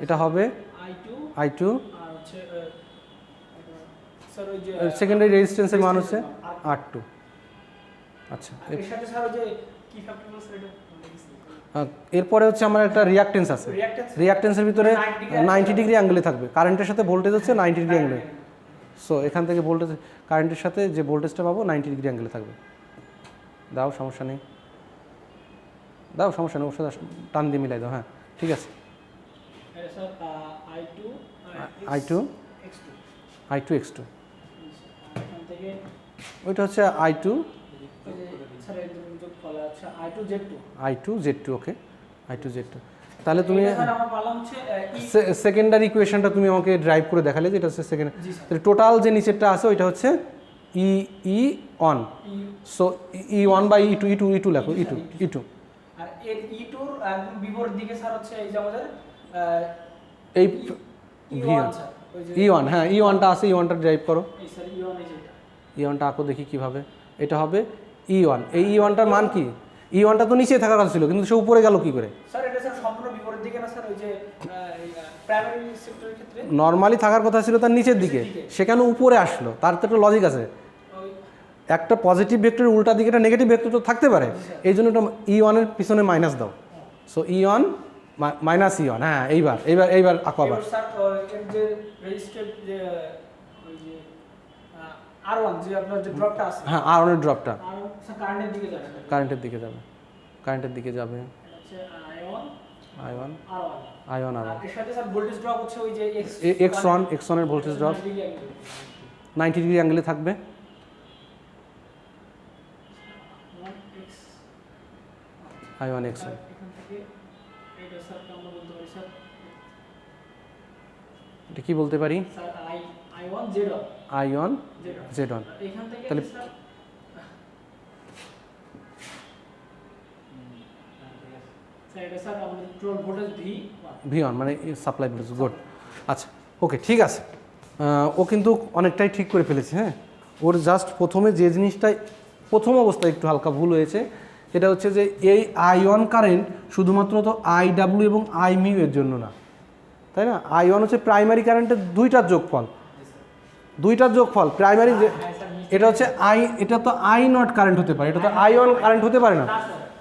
এটা হবে I2 আর হচ্ছে স্যার ওই যে সেকেন্ডারি রেজিস্ট্যান্সের মান হচ্ছে R2। আচ্ছা এর সাথে স্যার ওই যে কি ফ্যাক্টর বলে স্যার এটা এরপরে হচ্ছে আমার একটা রিঅ্যাকট্যান্স আছে, রিঅ্যাকট্যান্সের ভিতরে 90 ডিগ্রি অ্যাঙ্গেলে থাকবে, কারেন্টের সাথে ভোল্টেজ হচ্ছে 90 ডিগ্রি অ্যাঙ্গেলে। সো এখান থেকে ভোল্টেজ কারেন্টের সাথে যে ভোল্টেজটা পাবো 90 ডিগ্রি অ্যাঙ্গেলে থাকবে। দাও সমস্যা নেই, দাও সমস্যা নেই, ওর সাথে টান দিয়ে মিলাই দাও, হ্যাঁ ঠিক আছে। এটা স্যার I2 X2 এখান থেকে ওইটা হচ্ছে I2 ওই যে স্যার এর যোগ ফল আছে I2 Z2 ওকে I2 Z2। তাহলে তুমি স্যার আমার পালাম হচ্ছে সেকেন্ডারি ইকুয়েশনটা তুমি আমাকে ড্রাইভ করে দেখালে যে এটা হচ্ছে সেকেন্ড, জি স্যার। তাহলে টোটাল যে নিচেরটা আছে ওইটা হচ্ছে E1। So E1 by E2 লেখো E2 আর এর E2 এর একদম বিপরীত দিকে স্যার হচ্ছে এই যে আমাদের এই E1 স্যার ওই যে E1 হ্যাঁ E1টা আছে, E1টা ড্রাইভ করো, এই স্যার E1 এই যে এটা E1টা আঁকো দেখি কিভাবে। এটা হবে E1, এই E1টার মান কি? E1টা তো নিচে থাকার কথা ছিল কিন্তু সে উপরে গেল কি করে? স্যার এটা স্যার সম্পূর্ণ বিপরীত দিকে না স্যার, ওই যে প্রাইমারি সেক্টরের ক্ষেত্রে নরমালি থাকার কথা ছিল তার নিচের দিকে, সেখানে উপরে আসলো, তার তো একটা লজিক আছে। ওই একটা পজিটিভ ভেক্টরের উল্টা দিকে একটা নেগেটিভ ভেক্টর তো থাকতে পারে, এই জন্য এটা E1 এর পিছনে মাইনাস দাও। সো E1 মাইনাস E1, হ্যাঁ এইবার আঁকো আবার। এবার স্যার এর যে রেজিস্টার যে ওই যে R1 যে আপনার যে ড্রপটা আছে, হ্যাঁ R1 এর ড্রপটা R1 স্যার কারেন্টের দিকে যাবে, কারেন্টের দিকে যাবে, কারেন্টের দিকে যাবে এটা হচ্ছে I1 R1 আর এর সাথে স্যার ভোল্টেজ ড্রপ হচ্ছে ওই যে X1 এর ভোল্টেজ ড্রপ 90 ডিগ্রি অ্যাঙ্গেলে থাকবে। I1 X1 এখান থেকে এটা স্যার আমরা বলতে পারি স্যার, এটা কি বলতে পারি? Sir I1 Z1 I1 Z1 এখান থেকে তাহলে স্যার স্যার এটা স্যার আমাদের টোটাল ভোল্টেজ V1 মানে সাপ্লাই ভোল্টেজ, গুড। আচ্ছা ওকে ঠিক আছে, ও কিন্তু অনেকটাই ঠিক করে ফেলেছে। হ্যাঁ ওর জাস্ট প্রথমে যে জিনিসটাই প্রথম অবস্থায় একটু হালকা ভুল হয়েছে, সেটা হচ্ছে যে এই I1 কারেন্ট শুধুমাত্র তো IW এবং Imu এর জন্য না, তাই না? I1 হচ্ছে প্রাইমারি কারেন্টের দুইটার যোগফল, প্রাইমারি যে এটা হচ্ছে এটা তো I0 কারেন্ট হতে পারে, এটা তো I1 কারেন্ট হতে পারে না।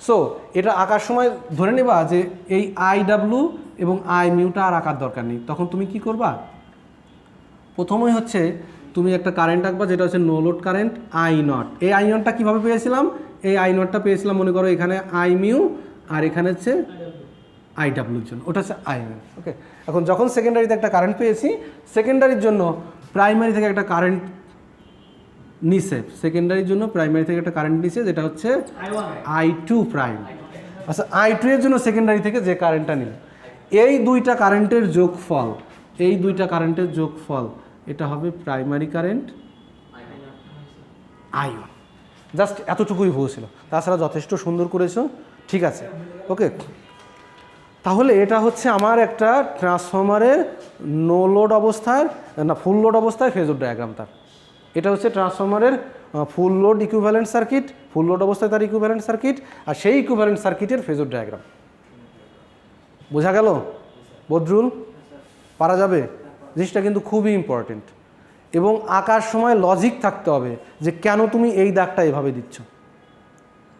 সো এটা আঁকার সময় ধরে নেবা যে এই IW এবং Imuটা আর আঁকার দরকার নেই। তখন তুমি কি করবা? প্রথমেই হচ্ছে তুমি একটা কারেন্ট আঁকবা যেটা হচ্ছে নো লোড কারেন্ট I0। এই I0টা কীভাবে পেয়েছিলাম? এই I0টা পেয়েছিলাম মনে করো এখানে Imu আর এখানে হচ্ছে IWর জন্য, ওটা হচ্ছে Imu। ওকে, এখন যখন সেকেন্ডারিতে একটা কারেন্ট পেয়েছি, সেকেন্ডারির জন্য প্রাইমারি থেকে একটা কারেন্ট নিচে, সেকেন্ডারির জন্য প্রাইমারি থেকে একটা কারেন্ট নিচে যেটা হচ্ছে I2 প্রাইম। আচ্ছা I2 এর জন্য সেকেন্ডারি থেকে যে কারেন্টটা নিল, এই দুইটা কারেন্টের যোগফল এটা হবে প্রাইমারি কারেন্ট I1। জাস্ট এতটুকুই ভুল ছিল, তাছাড়া যথেষ্ট সুন্দর করেছো, ঠিক আছে ওকে। তাহলে এটা হচ্ছে আমার একটা ট্রান্সফরমারের নো লোড অবস্থায় না ফুল লোড অবস্থায় ফেজর ডায়াগ্রাম তার। এটা হচ্ছে ট্রান্সফরমারের full load equivalent circuit, full load অবস্থায় তার ইকুইভ্যালেন্ট সার্কিট, আর সেই ইকুইভ্যালেন্ট সার্কিটের ফেজর ডায়াগ্রাম। বোঝা গেল বদরুল? পারা যাবে? জিনিসটা কিন্তু খুবই ইম্পর্টেন্ট, এবং আঁকার সময় লজিক থাকতে হবে যে কেন তুমি এই দাগটা এভাবে দিচ্ছ।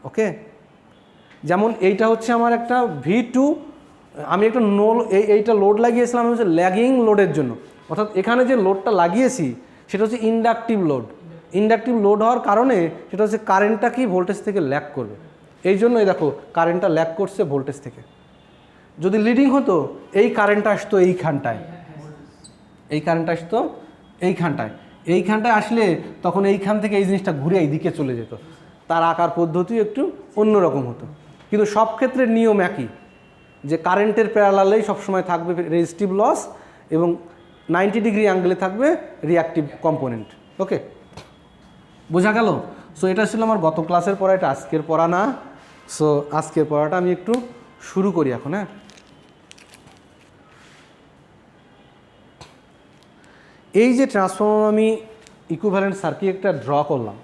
ওকে, যেমন এইটা হচ্ছে আমার একটা V2, আমি একটা এইটা লোড লাগিয়েছিলাম হচ্ছে ল্যাগিং লোডের জন্য, অর্থাৎ এখানে যে লোডটা লাগিয়েছি সেটা হচ্ছে ইন্ডাকটিভ লোড। ইন্ডাকটিভ লোড হওয়ার কারণে সেটা হচ্ছে কারেন্টটা কি ভোল্টেজ থেকে ল্যাগ করবে, এই জন্যই দেখো কারেন্টটা ল্যাগ করছে ভোল্টেজ থেকে। যদি লিডিং হতো এই কারেন্টটা আসতো এইখানটায়, এই কারেন্টটা আসতো এইখানটায়, এইখানটায় আসলে তখন এইখান থেকে এই জিনিসটা ঘুরে এই দিকে চলে যেত, তার আকার পদ্ধতি একটু অন্যরকম হতো। কিন্তু সব ক্ষেত্রে নিয়ম একই, যে কারেন্টের প্যারালালেই সবসময় থাকবে রেজিস্টিভ লস এবং 90 ডিগ্রি অ্যাঙ্গেলে থাকবে রিঅ্যাক্টিভ কম্পোনেন্ট। ওকে, বোঝা গেল? সো এটা ছিল আমার গত ক্লাসের পড়া, এটা আজকের পড়া না। সো আজকের পড়াটা আমি একটু শুরু করি এখন। হ্যাঁ, এই যে ট্রান্সফর্মার আমি ইকুইভ্যালেন্ট সার্কিট একটা ড্র করলাম,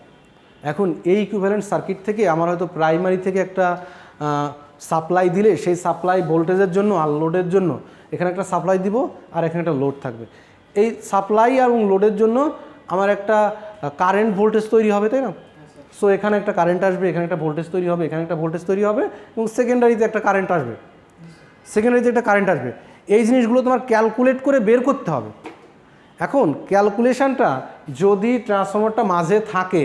এখন এই ইকুইভ্যালেন্ট সার্কিট থেকে আমার হয়তো প্রাইমারি থেকে একটা সাপ্লাই দিলে সেই সাপ্লাই ভোল্টেজের জন্য আর লোডের জন্য এখানে একটা সাপ্লাই দিব আর এখানে একটা লোড থাকবে। এই সাপ্লাই এবং লোডের জন্য আমার একটা কারেন্ট ভোল্টেজ তৈরি হবে, তাই না? সো এখানে একটা কারেন্ট আসবে, এখানে একটা ভোল্টেজ তৈরি হবে, এখানে একটা ভোল্টেজ তৈরি হবে, এবং সেকেন্ডারিতে একটা কারেন্ট আসবে, সেকেন্ডারিতে একটা কারেন্ট আসবে। এই জিনিসগুলো তোমার ক্যালকুলেট করে বের করতে হবে। এখন ক্যালকুলেশনটা যদি ট্রান্সফর্মারটা মাঝে থাকে,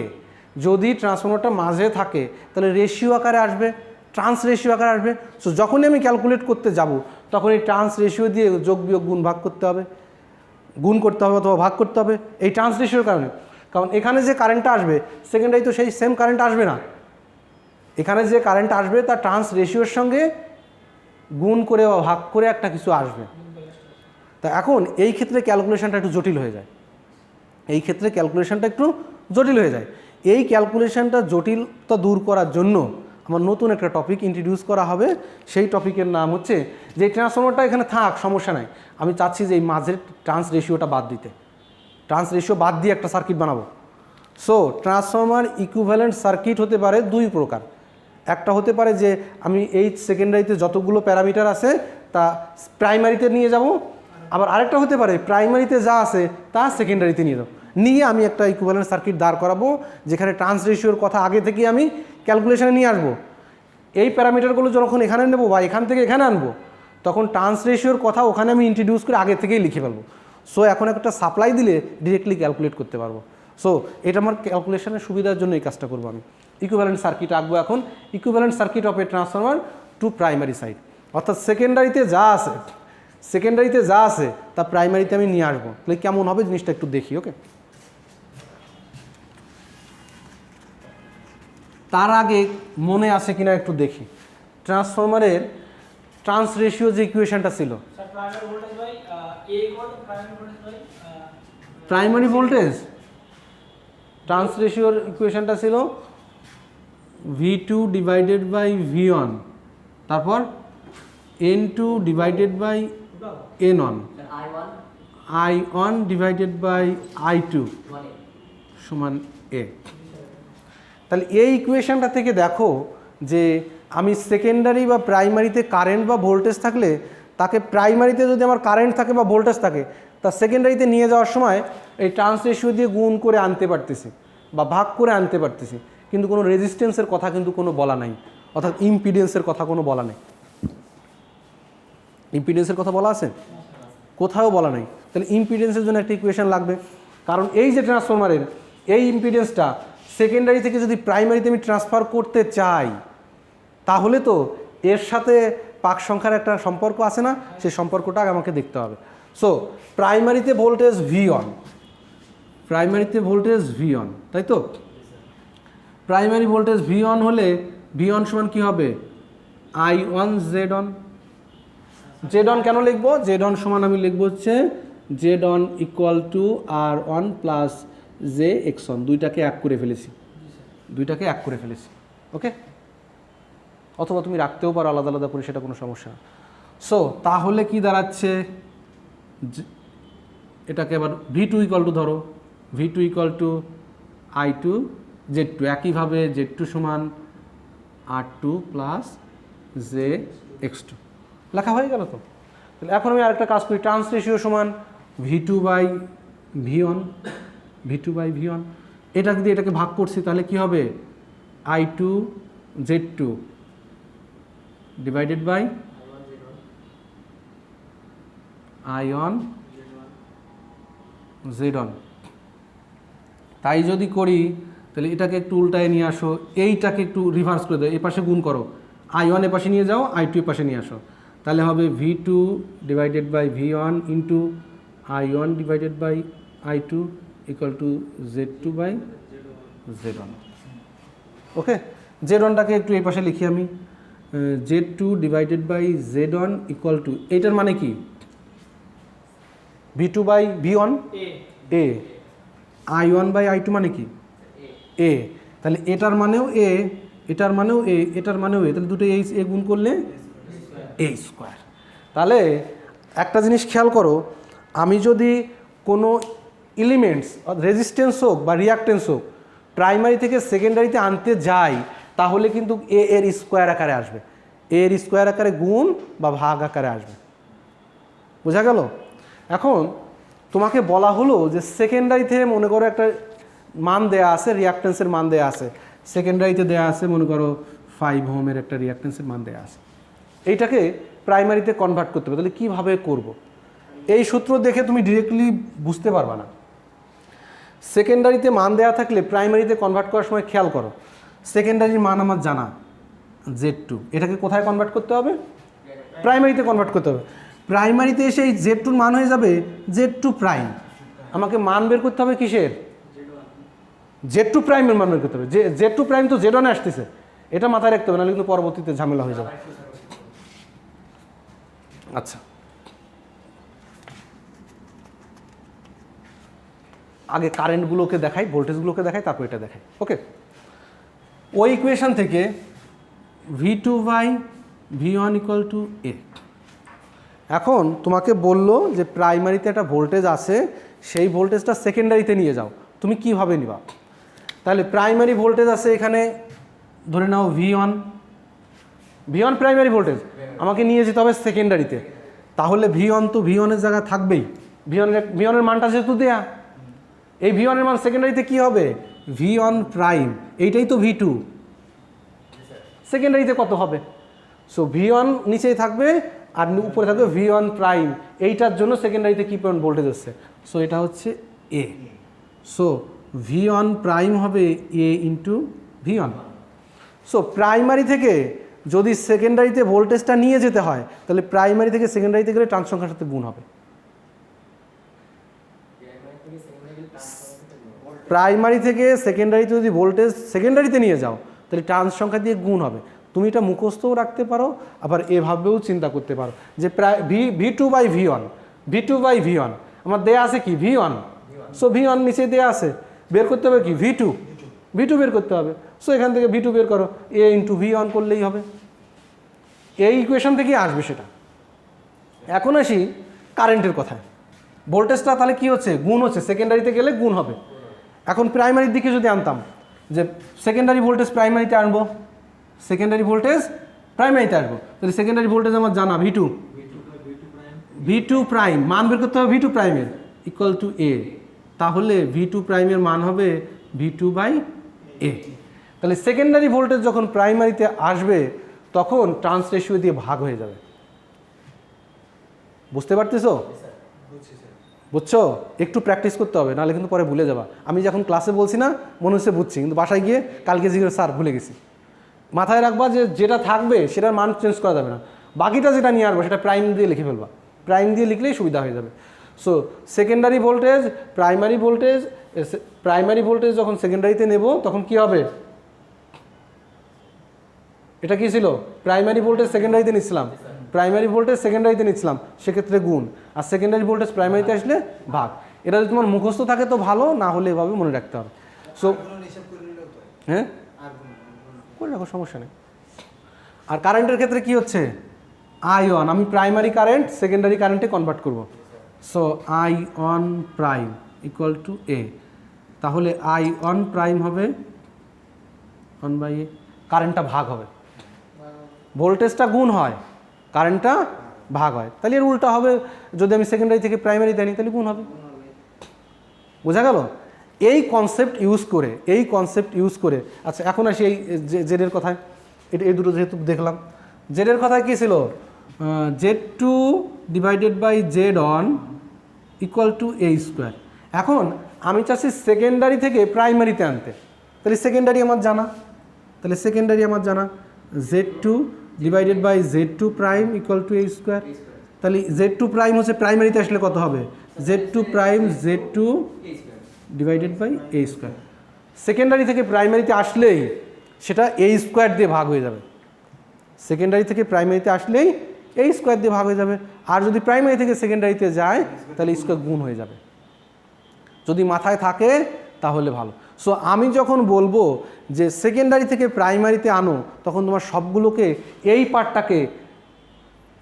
যদি ট্রান্সফর্মারটা মাঝে থাকে তাহলে রেশিও আকারে আসবে, ট্রান্স রেশিও আকারে আসবে। সো যখনই আমি ক্যালকুলেট করতে যাব তখন এই ট্রান্স রেশিও দিয়ে যোগ বিয়োগ গুণ ভাগ করতে হবে, গুণ করতে হবে অথবা ভাগ করতে হবে এই ট্রান্স রেশিওর কারণে। কারণ এখানে যে কারেন্টটা আসবে সেকেন্ডারি তো সেই সেম কারেন্ট আসবে না, এখানে যে কারেন্ট আসবে তার ট্রান্স রেশিওর সঙ্গে গুণ করে বা ভাগ করে একটা কিছু আসবে। তা এখন এই ক্ষেত্রে ক্যালকুলেশনটা একটু জটিল হয়ে যায়, এই ক্ষেত্রে ক্যালকুলেশনটা একটু জটিল হয়ে যায়। এই ক্যালকুলেশনটা জটিলতা দূর করার জন্য আমার নতুন একটা টপিক ইন্ট্রোডিউস করা হবে। সেই টপিকের নাম হচ্ছে যে ট্রান্সফর্মারটা এখানে থাক সমস্যা নাই, আমি চাচ্ছি যে এই মাঝের ট্রান্স রেশিওটা বাদ দিতে, ট্রান্স রেশিও বাদ দিয়ে একটা সার্কিট বানাবো। সো ট্রান্সফর্মার ইকুইভ্যালেন্ট সার্কিট হতে পারে দুই প্রকার। একটা হতে পারে যে আমি এই সেকেন্ডারিতে যতগুলো প্যারামিটার আছে তা প্রাইমারিতে নিয়ে যাব, আবার আরেকটা হতে পারে প্রাইমারিতে যা আছে তা সেকেন্ডারিতে নিয়ে যাবো, নিয়ে আমি একটা ইকুইভ্যালেন্ট সার্কিট দাঁড় করাবো যেখানে ট্রান্স রেশিওর কথা আগে থেকে আমি ক্যালকুলেশনে নিয়ে আসবো। এই প্যারামিটারগুলো যখন এখানে নেবো বা এখান থেকে এখানে আনবো তখন ট্রান্স রেশিওর কথা ওখানে আমি ইন্ট্রোডিউস করে আগে থেকেই লিখে ফেলবো। সো এখন একটা সাপ্লাই দিলে ডিরেক্টলি ক্যালকুলেট করতে পারবো। সো এটা আমার ক্যালকুলেশনের সুবিধার জন্য এই কাজটা করবো। আমি ইকুইভ্যালেন্ট সার্কিট আঁকবো এখন, equivalent circuit of a transformer to primary side, অর্থাৎ সেকেন্ডারিতে যা আছে, সেকেন্ডারিতে যা আছে তা প্রাইমারিতে আমি নিয়ে আসবো। তাহলে কেমন হবে জিনিসটা একটু দেখি। ওকে, তার আগে মনে আছে কিনা একটু দেখি ট্রান্সফরমারের ট্রান্স রেশিও যে ইকুয়েশনটা ছিল, প্রাইমারি ভোল্টেজ ট্রান্স রেশিওর ইকুয়েশনটা ছিল V2 ডিভাইডেড বাই V1, তারপর N2 divided by N1, I1 divided by I2 সমান A। তাহলে এই ইকুয়েশনটা থেকে দেখো যে আমি সেকেন্ডারি বা প্রাইমারিতে কারেন্ট বা ভোল্টেজ থাকলে তাকে প্রাইমারিতে যদি আমার কারেন্ট থাকে বা ভোল্টেজ থাকে তা সেকেন্ডারিতে নিয়ে যাওয়ার সময় এই ট্রান্স রেশিও দিয়ে গুণ করে আনতে পারতেছি বা ভাগ করে আনতে পারতেছি, কিন্তু কোনো রেজিস্ট্যান্সের কথা কিন্তু কোনো বলা নাই, অর্থাৎ ইম্পিডেন্সের কথা কোনো বলা নেই। ইম্পিডেন্সের কথা বলা আছে? কোথাও বলা নেই। তাহলে ইম্পিডেন্সের জন্য একটা ইকুয়েশন লাগবে, কারণ এই যে ট্রান্সফরমারের এই ইম্পিডেন্সটা সেকেন্ডারি থেকে যদি প্রাইমারিতে আমি ট্রান্সফার করতে চাই তাহলে তো এর সাথে পাক সংখ্যার একটা সম্পর্ক আছে না, সেই সম্পর্কটা আমাকে দেখতে হবে। সো প্রাইমারিতে ভোল্টেজ V1, প্রাইমারিতে ভোল্টেজ V1, তাই তো? প্রাইমারি ভোল্টেজ V1 হলে V1 সমান কী হবে? I1 Z1। Z1 কেন লিখবো? Z1 সমান আমি লিখবো হচ্ছে Z1 equal two R1 plus JX1, দুইটাকে এক করে ফেলেছি, দুইটাকে এক করে ফেলেছি। ওকে, অথবা তুমি রাখতেও পারো আলাদা আলাদা করে, সেটা কোনো সমস্যা না। সো তাহলে কি দাঁড়াচ্ছে, এটাকে আবার V2 ইকুয়াল টু ধরো, V2 equal to I2 Z2, একইভাবে Z2 সমান R2 প্লাস JX2 লেখা হয়ে গেল। তো তাহলে এখন আমি আরেকটা কাজ করি, ট্রান্স রেশিও সমান V2 বাই V1, এটা যদি এটাকে ভাগ করছি তাহলে কি হবে, I2 Z2 divided by I1 Z1। তাই যদি করি তাহলে এটাকে একটু উল্টায় নিয়ে আসো, এইটাকে একটু রিভার্স করে দাও, এ পাশে গুণ করো, I1 এ পাশে নিয়ে যাও, I2 এ পাশে নিয়ে আসো, তাহলে হবে V2 divided by V1 into I1 divided by I2 equal to Z2 by Z1। Okay, Z1টাকে একটু এই পাশে লিখি আমি, Z2 divided by Z1 equal two, এইটার মানে কি V2 by V1 A, I1 by I2 মানে কি A, তাহলে এটার মানেও A, এটার মানেও A, এটার মানেও A, তাহলে দুটো A গুণ করলে A স্কোয়ার। তাহলে একটা জিনিস খেয়াল করো, আমি যদি কোনো এলিমেন্টস রেজিস্ট্যান্স হোক বা রিঅ্যাকটেন্স হোক প্রাইমারি থেকে সেকেন্ডারিতে আনতে যাই, তাহলে কিন্তু A এর স্কোয়ার আকারে আসবে, A এর স্কোয়ার আকারে গুণ বা ভাগ আকারে আসবে। বোঝা গেল? এখন তোমাকে বলা হলো যে সেকেন্ডারিতে মনে করো একটা মান দেয়া আছে, রিঅ্যাকটেন্সের মান দেয়া আছে, সেকেন্ডারিতে দেয়া আছে মনে করো 5 ওহমের একটা রিঅ্যাকটেন্সের মান দেয়া আছে, এইটাকে প্রাইমারিতে কনভার্ট করতে হবে। তাহলে কীভাবে করব? এই সূত্র দেখে তুমি ডিরেক্টলি বুঝতে পারবা না। সেকেন্ডারিতে মান দেয়া থাকলে প্রাইমারিতে কনভার্ট করার সময় খেয়াল করো, সেকেন্ডারির মান আমার জানা Z2, এটাকে কোথায় কনভার্ট করতে হবে? প্রাইমারিতে কনভার্ট করতে হবে। প্রাইমারিতে এসে এই Z2-র মান হয়ে যাবে Z2 প্রাইম। আমাকে মান বের করতে হবে কিসের? Z2 প্রাইমের মান বের করতে হবে। Z2 প্রাইম তো Z1-এ আসতেছে, এটা মাথায় রাখতে হবে, নাহলে কিন্তু পরবর্তীতে ঝামেলা হয়ে যাবে। আচ্ছা, আগে কারেন্টগুলোকে দেখাই, ভোল্টেজগুলোকে দেখাই, তারপর এটা দেখাই। ওকে, ওই ইকুয়েশন থেকে V2 by V1 equal to A। এখন তোমাকে বললো যে প্রাইমারিতে একটা ভোল্টেজ আছে, সেই ভোল্টেজটা সেকেন্ডারিতে নিয়ে যাও, তুমি কিভাবে নিবা? তাহলে প্রাইমারি ভোল্টেজ আছে এখানে, ধরে নাও V1 প্রাইমারি ভোল্টেজ, আমাকে নিয়ে যেতে হবে সেকেন্ডারিতে, তাহলে V1 তো V1-এর জায়গায় থাকবেই, V1-এর মানটা যেহেতু দেয়া, এই V1-এর মান সেকেন্ডারিতে কি হবে? V1 প্রাইম, এইটাই তো V2, সেকেন্ডারিতে কত হবে? সো V1 নিচেই থাকবে আর উপরে থাকবে V1 প্রাইম, এইটার জন্য সেকেন্ডারিতে কি পয়েন্ট ভোল্টেজ আসছে, সো এটা হচ্ছে A। সো V1 প্রাইম হবে A into V1। So primary থেকে যদি সেকেন্ডারিতে ভোল্টেজটা নিয়ে যেতে হয়, তাহলে প্রাইমারি থেকে সেকেন্ডারিতে গেলে ট্রান্স সংখ্যার সাথে গুণ হবে। প্রাইমারি থেকে সেকেন্ডারিতে যদি ভোল্টেজ সেকেন্ডারিতে নিয়ে যাও, তাহলে ট্রান্স সংখ্যা দিয়ে গুণ হবে। তুমি এটা মুখস্থও রাখতে পারো, আবার এভাবেও চিন্তা করতে পারো যে প্রায় V2 বাই V1 আমার দেয়া আছে কি V1, সো V1 নিচে দেয়া আছে, বের করতে হবে কি V2 বের করতে হবে। সো এখান থেকে V2 বের করো, A ইন্টু V1 করলেই হবে, এই ইকুয়েশন থেকেই আসবে সেটা। এখন আসি কারেন্টের কথায়, ভোল্টেজটা তাহলে কি হচ্ছে? গুণ হচ্ছে, সেকেন্ডারিতে গেলে গুণ হবে। এখন প্রাইমারির দিকে যদি আনতাম, যে সেকেন্ডারি ভোল্টেজ প্রাইমারিতে আনবো, সেকেন্ডারি ভোল্টেজ প্রাইমারিতে আসবো, তাহলে সেকেন্ডারি ভোল্টেজ আমার জানা V2 প্রাইম, মান বের করতে হবে V2 প্রাইমের ইকুয়াল টু A, তাহলে V2 প্রাইমের মান হবে V2 বাই A। তাহলে সেকেন্ডারি ভোল্টেজ যখন প্রাইমারিতে আসবে তখন ট্রান্স রেশিও দিয়ে ভাগ হয়ে যাবে। বুঝতে পারতেছো? বুঝছো? একটু প্র্যাকটিস করতে হবে, নাহলে কিন্তু পরে ভুলে যাবা। আমি যখন ক্লাসে বলছি না মনে হচ্ছে বুঝছি, কিন্তু বাসায় গিয়ে কালকে জিজ্ঞেস স্যার ভুলে গেছি। মাথায় রাখবা যে যেটা থাকবে সেটার মান চেঞ্জ করা যাবে না, বাকিটা যেটা নিয়ে আসবো সেটা প্রাইম দিয়ে লিখে ফেলবা, প্রাইম দিয়ে লিখলেই সুবিধা হয়ে যাবে। So secondary voltage primary voltage যখন সেকেন্ডারিতে নেব তখন কি হবে? এটা কি ছিল? প্রাইমারি ভোল্টেজ সেকেন্ডারিতে নিচ্ছিলাম, সেক্ষেত্রে গুণ, আর সেকেন্ডারি ভোল্টেজ প্রাইমারিতে আসলে ভাগ। এটা যদি তোমার মুখস্থ থাকে তো ভালো, না হলে এভাবে মনে রাখতে হবে। সো হ্যাঁ করে রাখো, সমস্যা নেই। আর কারেন্টের ক্ষেত্রে কি হচ্ছে, I1 আমি প্রাইমারি কারেন্ট সেকেন্ডারি কারেন্টে কনভার্ট করব। So I1 prime equal to A, তাহলে I1 প্রাইম হবে 1/a, কারেন্টটা ভাগ হবে, ভোল্টেজটা গুণ হয়, কারেন্টটা ভাগ হয়, তাহলে এর উল্টা হবে, যদি আমি সেকেন্ডারি থেকে প্রাইমারি দেনি তাহলে গুণ হবে। বোঝা গেল? এই কনসেপ্ট ইউজ করে আচ্ছা এখন আসি এই জেডের কথায়। এই দুটো যেহেতু দেখলাম, জেডের কথায় কী ছিল, Z2 divided by Z1 equal to a square. এখন আমি চাচ্ছি সেকেন্ডারি থেকে প্রাইমারিতে আনতে, তাহলে সেকেন্ডারি আমার জানা, Z2 divided by Z2 prime equal to a square. তাহলে Z2 প্রাইম হচ্ছে প্রাইমারিতে আসলে কত হবে, Z2 prime Z2 divided by a square. Secondary থেকে প্রাইমারিতে আসলেই সেটা a স্কোয়ার দিয়ে ভাগ হয়ে যাবে, সেকেন্ডারি থেকে প্রাইমারিতে আসলেই a স্কোয়ার দিয়ে ভাগ হয়ে যাবে। আর যদি প্রাইমারি থেকে সেকেন্ডারিতে যায় তাহলে স্কোয়ার গুণ হয়ে যাবে, যদি মাথায় থাকে তাহলে ভালো। সো আমি যখন বলবো যে সেকেন্ডারি থেকে প্রাইমারিতে আনো, তখন তোমার সবগুলোকে এই পার্টটাকে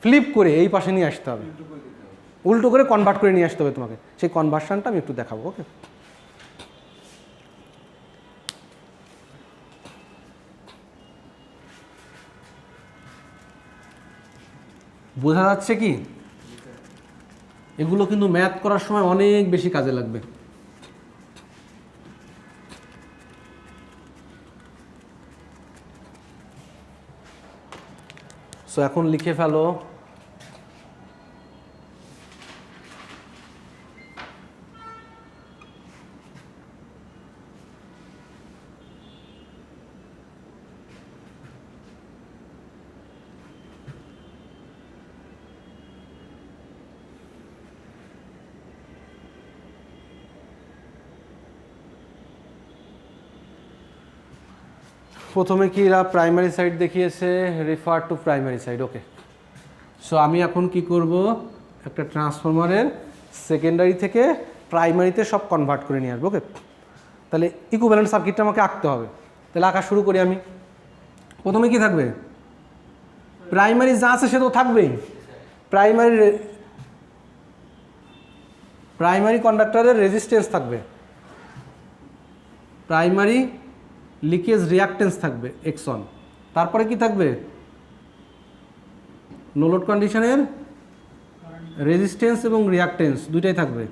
ফ্লিপ করে এই পাশে নিয়ে আসতে হবে, উল্টো করে কনভার্ট করে নিয়ে আসতে হবে তোমাকে। সেই কনভার্সনটা আমি একটু দেখাবো। ওকে, বোঝা যাচ্ছে কি? এগুলো কিন্তু ম্যাথ করার সময় অনেক বেশি কাজে লাগবে। সো এখন লিখে ফেলো, প্রথমে কি এরা প্রাইমারি সাইড দেখিয়েছে, refer to primary side. Okay, so আমি এখন কি করব, একটা ট্রান্সফরমারের সেকেন্ডারি থেকে প্রাইমারিতে সব কনভার্ট করে নিয়ে আসবো। ওকে, তাহলে ইকুইভ্যালেন্ট সার্কিটটা আমাকে আঁকতে হবে। তাহলে আঁকা শুরু করি আমি। প্রথমে কি থাকবে, প্রাইমারি যা আছে সে তো থাকবেই। প্রাইমারি কন্ডাক্টরের রেজিস্ট্যান্স থাকবে, প্রাইমারি লিকেজ রিঅ্যাক্টেন্স থাকবে X1। তারপরে কি থাকবে, নো লোড কন্ডিশনের রেজিস্ট্যান্স এবং রিঅ্যাক্টেন্স দুইটাই থাকবে।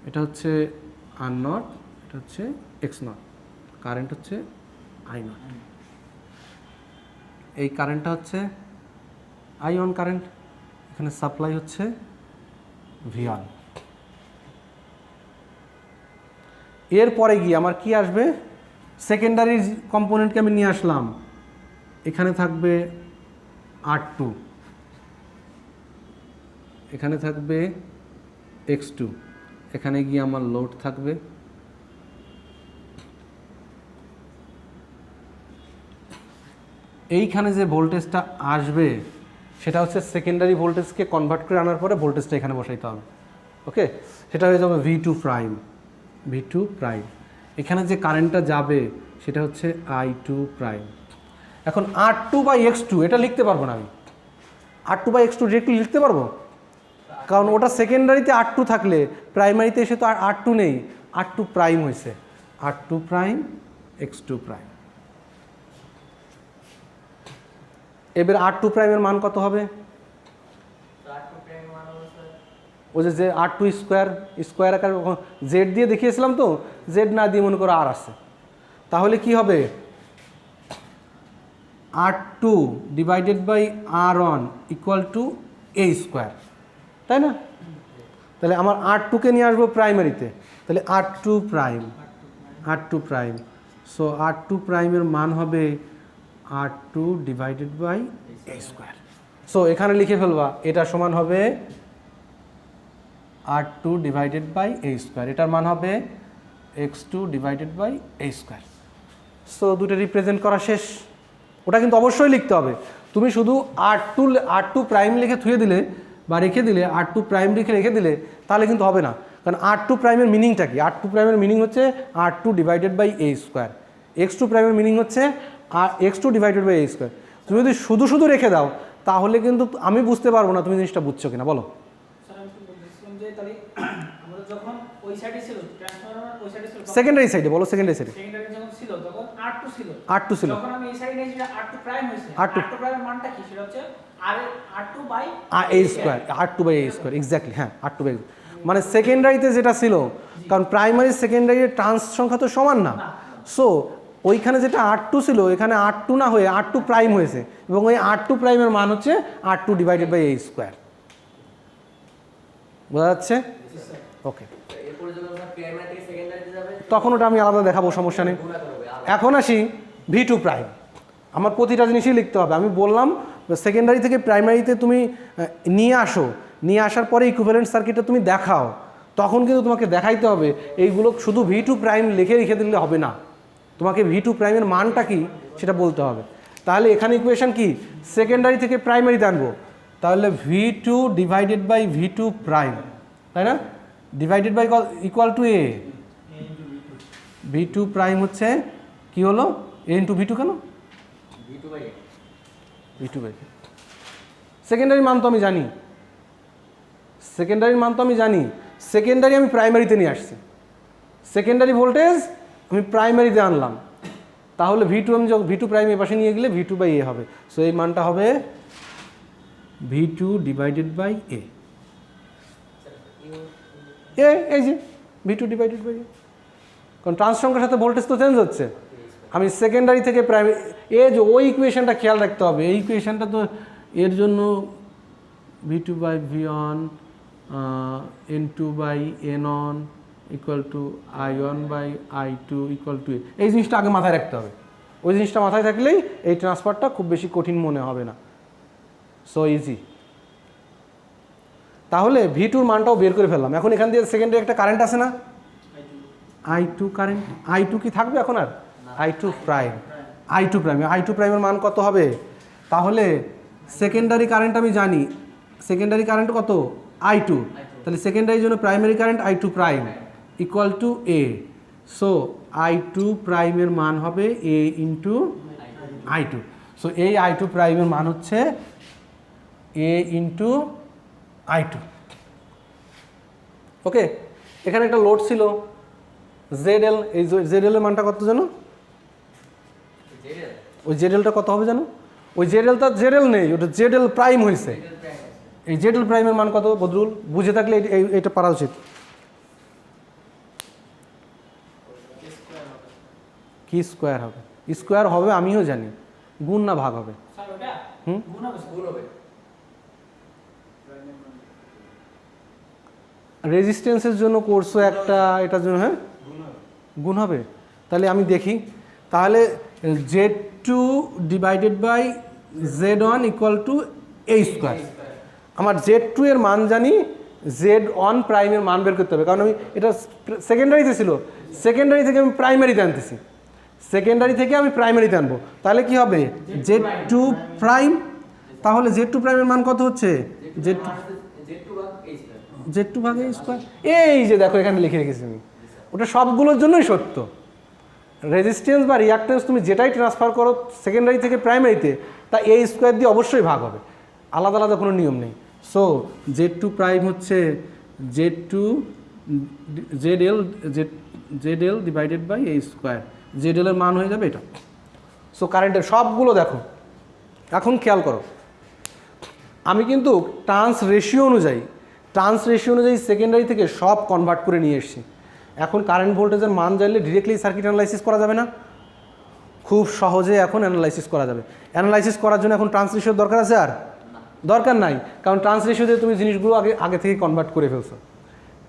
এটা হচ্ছে R0, এটা হচ্ছে X0, কারেন্ট হচ্ছে I0, এই কারেন্টটা হচ্ছে I1 কারেন্ট, এখানে সাপ্লাই হচ্ছে V1। এরপরে গিয়ে আমার কি আসবে, সেকেন্ডারি কম্পোনেন্টকে আমি নিয়ে আসলাম, এখানে থাকবে R2, এখানে থাকবে X2, এখানে গিয়ে আমার লোড থাকবে, এইখানে যে ভোল্টেজটা আসবে সেটা হচ্ছে সেকেন্ডারি ভোল্টেজকে কনভার্ট করে আনার পরে ভোল্টেজটা এখানে বসাইতে হবে। ওকে, সেটা হয়ে যাবে V2 প্রাইম। এখানে যে কারেন্টটা যাবে সেটা হচ্ছে I2 প্রাইম। এখন R2 বাই X2 এটা লিখতে পারবো না আমি, R2 বাই X2 ডিরেক্টলি লিখতে পারবো, কারণ ওটা সেকেন্ডারিতে R2 থাকলে প্রাইমারিতে এসে তো আর R2 নেই, R2 প্রাইম হয়েছে, R2 প্রাইম X2 প্রাইম। এবার R2 প্রাইমের মান কত হবে, ওই যে R2 স্কোয়ার আকার জেড দিয়ে দেখিয়েছিলাম তো, জেড না দিয়ে মনে করো আর আছে, তাহলে কি হবে, R2 divided by R1 equal to a square, তাই না? তাহলে আমার R2কে নিয়ে আসবো প্রাইমারিতে, তাহলে R2 প্রাইম, সো R2 প্রাইমের মান হবে R2 divided by a square. So এখানে লিখে ফেলবা, এটা সমান হবে R2 divided by a square, এটার মান হবে X2 divided by a square. So দুটো রিপ্রেজেন্ট করা শেষ। ওটা কিন্তু অবশ্যই লিখতে হবে, তুমি শুধু R2 প্রাইম লিখে থুয়ে দিলে বা রেখে দিলে, R2 প্রাইম রেখে দিলে তাহলে কিন্তু হবে না, কারণ R2 প্রাইমের মিনিংটা কি, R2 প্রাইমের মিনিং হচ্ছে R2 divided by a square. X two প্রাইমের মিনিং হচ্ছে আর x two divided by A square. তুমি যদি শুধু শুধু রেখে দাও তাহলে কিন্তু আমি বুঝতে পারবো না তুমি জিনিসটা বুঝছো কিনা, বলো। স্যার আমি কি বলছিলাম যে তাহলে আমাদের যখন ওই সাইডে ছিল ট্রান্সফরমার ওই সাইডে ছিল সেকেন্ডারি সাইডে বলো, সেকেন্ডারি সাইডে সেকেন্ডারি যখন ছিল তখন R2 ছিল। R2 ছিল। যখন আমি এই সাইডে সেটা R2 প্রাইম হয়েছে। R2 প্রাইমের মানটা কি সেটা হচ্ছে R2 by A square, R2 by A square, exactly, হ্যাঁ R2 বাই, মানে সেকেন্ডারিতে যেটা ছিল, কারণ প্রাইমারি সেকেন্ডারির ট্রান্স সংখ্যা তো সমান না, সো ওইখানে যেটা R2 ছিল এখানে R2 না হয়ে R2 প্রাইম হয়েছে, এবং ওই R2 প্রাইমের মান হচ্ছে R2 divided by A square. বোঝা যাচ্ছে? ওকে, তখন ওটা আমি আলাদা দেখাবো, সমস্যা নেই। এখন আসি V2 প্রাইম। আমার প্রতিটা জিনিসই লিখতে হবে। আমি বললাম সেকেন্ডারি থেকে প্রাইমারিতে তুমি নিয়ে আসো, নিয়ে আসার পরে ইকুইভ্যালেন্ট সার্কিটটা তুমি দেখাও, তখন কিন্তু তোমাকে দেখাইতে হবে এইগুলো শুধু V2 প্রাইম লিখে রেখে দিলে হবে না, তোমাকে V2 প্রাইমের মানটা কি সেটা বলতে হবে। তাহলে এখানে ইকুয়েশন কি, সেকেন্ডারি থেকে প্রাইমারিতে আনবো, তাহলে V2 divided by V2 prime, তাই না, divided by equal to A. V2 prime হচ্ছে কি হলো, A ইন্টু V2, কেন V2 বাই সেকেন্ডারি মান তো আমি জানি, সেকেন্ডারির মান তো আমি জানি, সেকেন্ডারি আমি প্রাইমারিতে নিয়ে আসছি, সেকেন্ডারি ভোল্টেজ আমি প্রাইমারিতে আনলাম, তাহলে V2 আমি যখন V2 প্রাইম এ পাশে নিয়ে গেলে V2 বাই এ হবে, সো এই মানটা হবে V2 ডিভাইডেড বাই এ, এই যে V2 ডিভাইডেড বাই এ, কারণ ট্রান্স সংখ্যার সাথে ভোল্টেজ তো চেঞ্জ হচ্ছে। আমি সেকেন্ডারি থেকে প্রাইমারি, যে ওই ইকুয়েশনটা খেয়াল রাখতে হবে, এই ইকুয়েশনটা তো এর জন্য V2 by V1 N2 by N1 equal to I1 by I2 equal to, এই জিনিসটা আগে মাথায় রাখতে হবে। ওই জিনিসটা মাথায় থাকলেই এই ট্রান্সফারটা খুব বেশি কঠিন মনে হবে না, সো ইজি। তাহলে V2-র মানটাও বের করে ফেললাম। এখন এখান দিয়ে সেকেন্ডারি একটা কারেন্ট আছে না, I2 কারেন্ট, I2 কি থাকবে এখন আর, I2 prime, I2 prime, I2 প্রাইমের মান কত হবে, তাহলে সেকেন্ডারি কারেন্ট আমি জানি, সেকেন্ডারি কারেন্ট কত I2, তাহলে সেকেন্ডারির জন্য primary current I2 prime equal to A, so I2 প্রাইমের মান হবে A ইন্টু I2, সো এই I2 প্রাইমের মান হচ্ছে A ইন্টু I2। ওকে, এখানে একটা লোড ছিল ZL, এই ZL এর মানটা কত জানো, ওই ZLটা কত হবে জানো, ওই ZLটা ZL নেই, ওটা ZL প্রাইম হয়েছে, এই ZL প্রাইমের মান কত বদরুল, বুঝে থাকলে এটা পারা উচিত। কি স্কোয়ার হবে, স্কোয়ার হবে আমিও জানি, গুণ না ভাগ হবে, রেজিস্ট্যান্সের জন্য করছো একটা, এটার জন্য হ্যাঁ গুণ হবে। তাহলে আমি দেখি, তাহলে Z2 divided by Z1 equal to A square. আমার Z2 এর মান জানি, Z1 প্রাইমের মান বের করতে হবে, কারণ আমি এটা সেকেন্ডারিতে ছিল, সেকেন্ডারি থেকে আমি প্রাইমারিতে আনতেছি, সেকেন্ডারি থেকে আমি প্রাইমারিতে আনবো, তাহলে কি হবে Z2 প্রাইম, তাহলে Z2 প্রাইমের মান কত হচ্ছে, Z2 ভাগ A স্কোয়ার। এই যে দেখো এখানে লিখে রেখেছি আমি, ওটা সবগুলোর জন্যই সত্য, রেজিস্ট্যান্স বা রিঅ্যাক্ট্যান্স তুমি যেটাই ট্রান্সফার করো সেকেন্ডারি থেকে প্রাইমারিতে, তা A স্কোয়ার দিয়ে অবশ্যই ভাগ হবে, আলাদা আলাদা কোনো নিয়ম নেই। সো Z2 প্রাইম হচ্ছে Z2 ZL divided by A square, ZL এর মান হয়ে যাবে এটা। সো কারেন্টের সবগুলো দেখো, এখন খেয়াল করো, আমি কিন্তু ট্রান্স রেশিও অনুযায়ী সেকেন্ডারি থেকে সব কনভার্ট করে নিয়ে এসেছি। এখন কারেন্ট ভোল্টেজের মান জানলে ডিরেক্টলি সার্কিট অ্যানালাইসিস করা যাবে না, খুব সহজে এখন অ্যানালাইসিস করা যাবে। অ্যানালাইসিস করার জন্য এখন ট্রান্স রেশিওর দরকার আছে, আর দরকার নাই, কারণ ট্রান্স রেশিও দিয়ে তুমি জিনিসগুলো আগে থেকে কনভার্ট করে ফেলছো।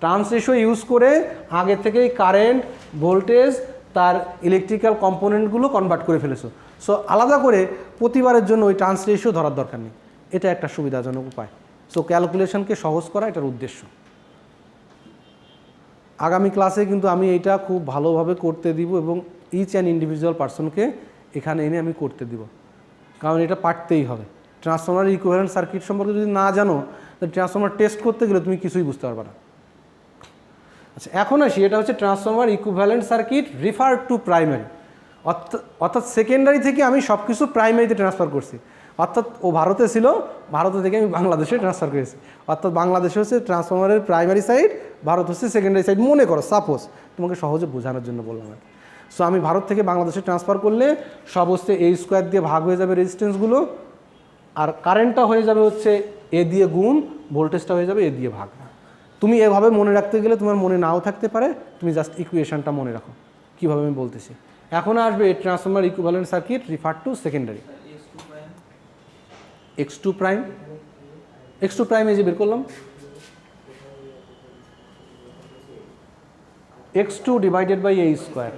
ট্রান্স রেশিও ইউজ করে আগে থেকেই কারেন্ট, ভোল্টেজ, তার ইলেকট্রিক্যাল কম্পোনেন্টগুলো কনভার্ট করে ফেলেছো। সো আলাদা করে প্রতিবারের জন্য ওই ট্রান্স রেশিও ধরার দরকার নেই, এটা একটা সুবিধাজনক উপায়। সো ক্যালকুলেশনকে সহজ করা এটার উদ্দেশ্য। আগামী ক্লাসে কিন্তু আমি এইটা খুব ভালোভাবে করতে দিব, এবং ইচ অ্যান্ড ইন্ডিভিজুয়াল পার্সনকে এখানে এনে আমি করতে দিব, কারণ এটা পারতেই হবে। ট্রান্সফরমার ইকুইভ্যালেন্ট সার্কিট সম্পর্কে যদি না জানো, তাহলে ট্রান্সফরমার টেস্ট করতে গেলে তুমি কিছুই বুঝতে পারবে না। আচ্ছা, এখন আসি, এটা হচ্ছে transformer equivalent circuit refer to primary, অর্থাৎ সেকেন্ডারি থেকে আমি সব কিছু প্রাইমারিতে ট্রান্সফার করছি। অর্থাৎ ও ভারতে ছিল, ভারত থেকে আমি বাংলাদেশে ট্রান্সফার করেছি। অর্থাৎ বাংলাদেশে হচ্ছে ট্রান্সফরমারের প্রাইমারি সাইড, ভারত হচ্ছে সেকেন্ডারি সাইড। মনে করো সাপোজ, তোমাকে সহজে বোঝানোর জন্য বললাম আর কি। সো আমি ভারত থেকে বাংলাদেশে ট্রান্সফার করলে সব হচ্ছে এই স্কোয়ার দিয়ে ভাগ হয়ে যাবে রেজিস্ট্যান্সগুলো, আর কারেন্টটা হয়ে যাবে হচ্ছে এ দিয়ে গুণ, ভোল্টেজটা হয়ে যাবে এ দিয়ে ভাগ। তুমি এভাবে মনে রাখতে গেলে তোমার মনে নাও থাকতে পারে, তুমি জাস্ট ইকুয়েশনটা মনে রাখো কীভাবে আমি বলতেছি। এখন আসবে transformer equivalent circuit refer to secondary. x2 prime, x2 prime এই যে বের করলাম, x2 divided by a square.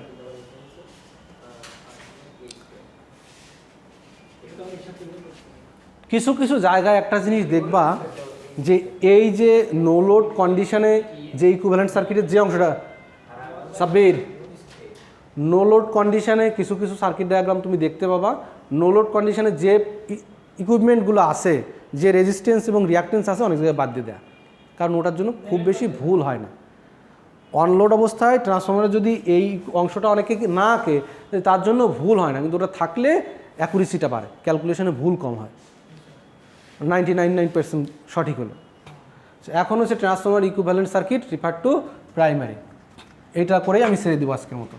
কিছু কিছু জায়গায় একটা জিনিস দেখবা যে এই যে নো লোড কন্ডিশনে যে ইকুইভ্যালেন্ট সার্কিটের যে অংশটা সাব্বির, নো লোড কন্ডিশনে কিছু কিছু সার্কিট ডায়াগ্রাম তুমি দেখতে পাবা, নো লোড কন্ডিশনে যে ইকুইপমেন্টগুলো আছে, যে রেজিস্ট্যান্স এবং রিয়াক্টেন্স আছে, অনেক জায়গায় বাদ দিয়ে দেয়, কারণ ওটার জন্য খুব বেশি ভুল হয় না। অনলোড অবস্থায় ট্রান্সফরমারে যদি এই অংশটা অনেকে না আঁকে, তার জন্য ভুল হয় না, কিন্তু ওটা থাকলে অ্যাকুরেসিটা বাড়ে, ক্যালকুলেশনে ভুল কম হয়, 99% সঠিক হলো। এখন হচ্ছে transformer equivalent circuit refer to primary, এইটা করেই আমি ছেড়ে দেবো আজকের মতো।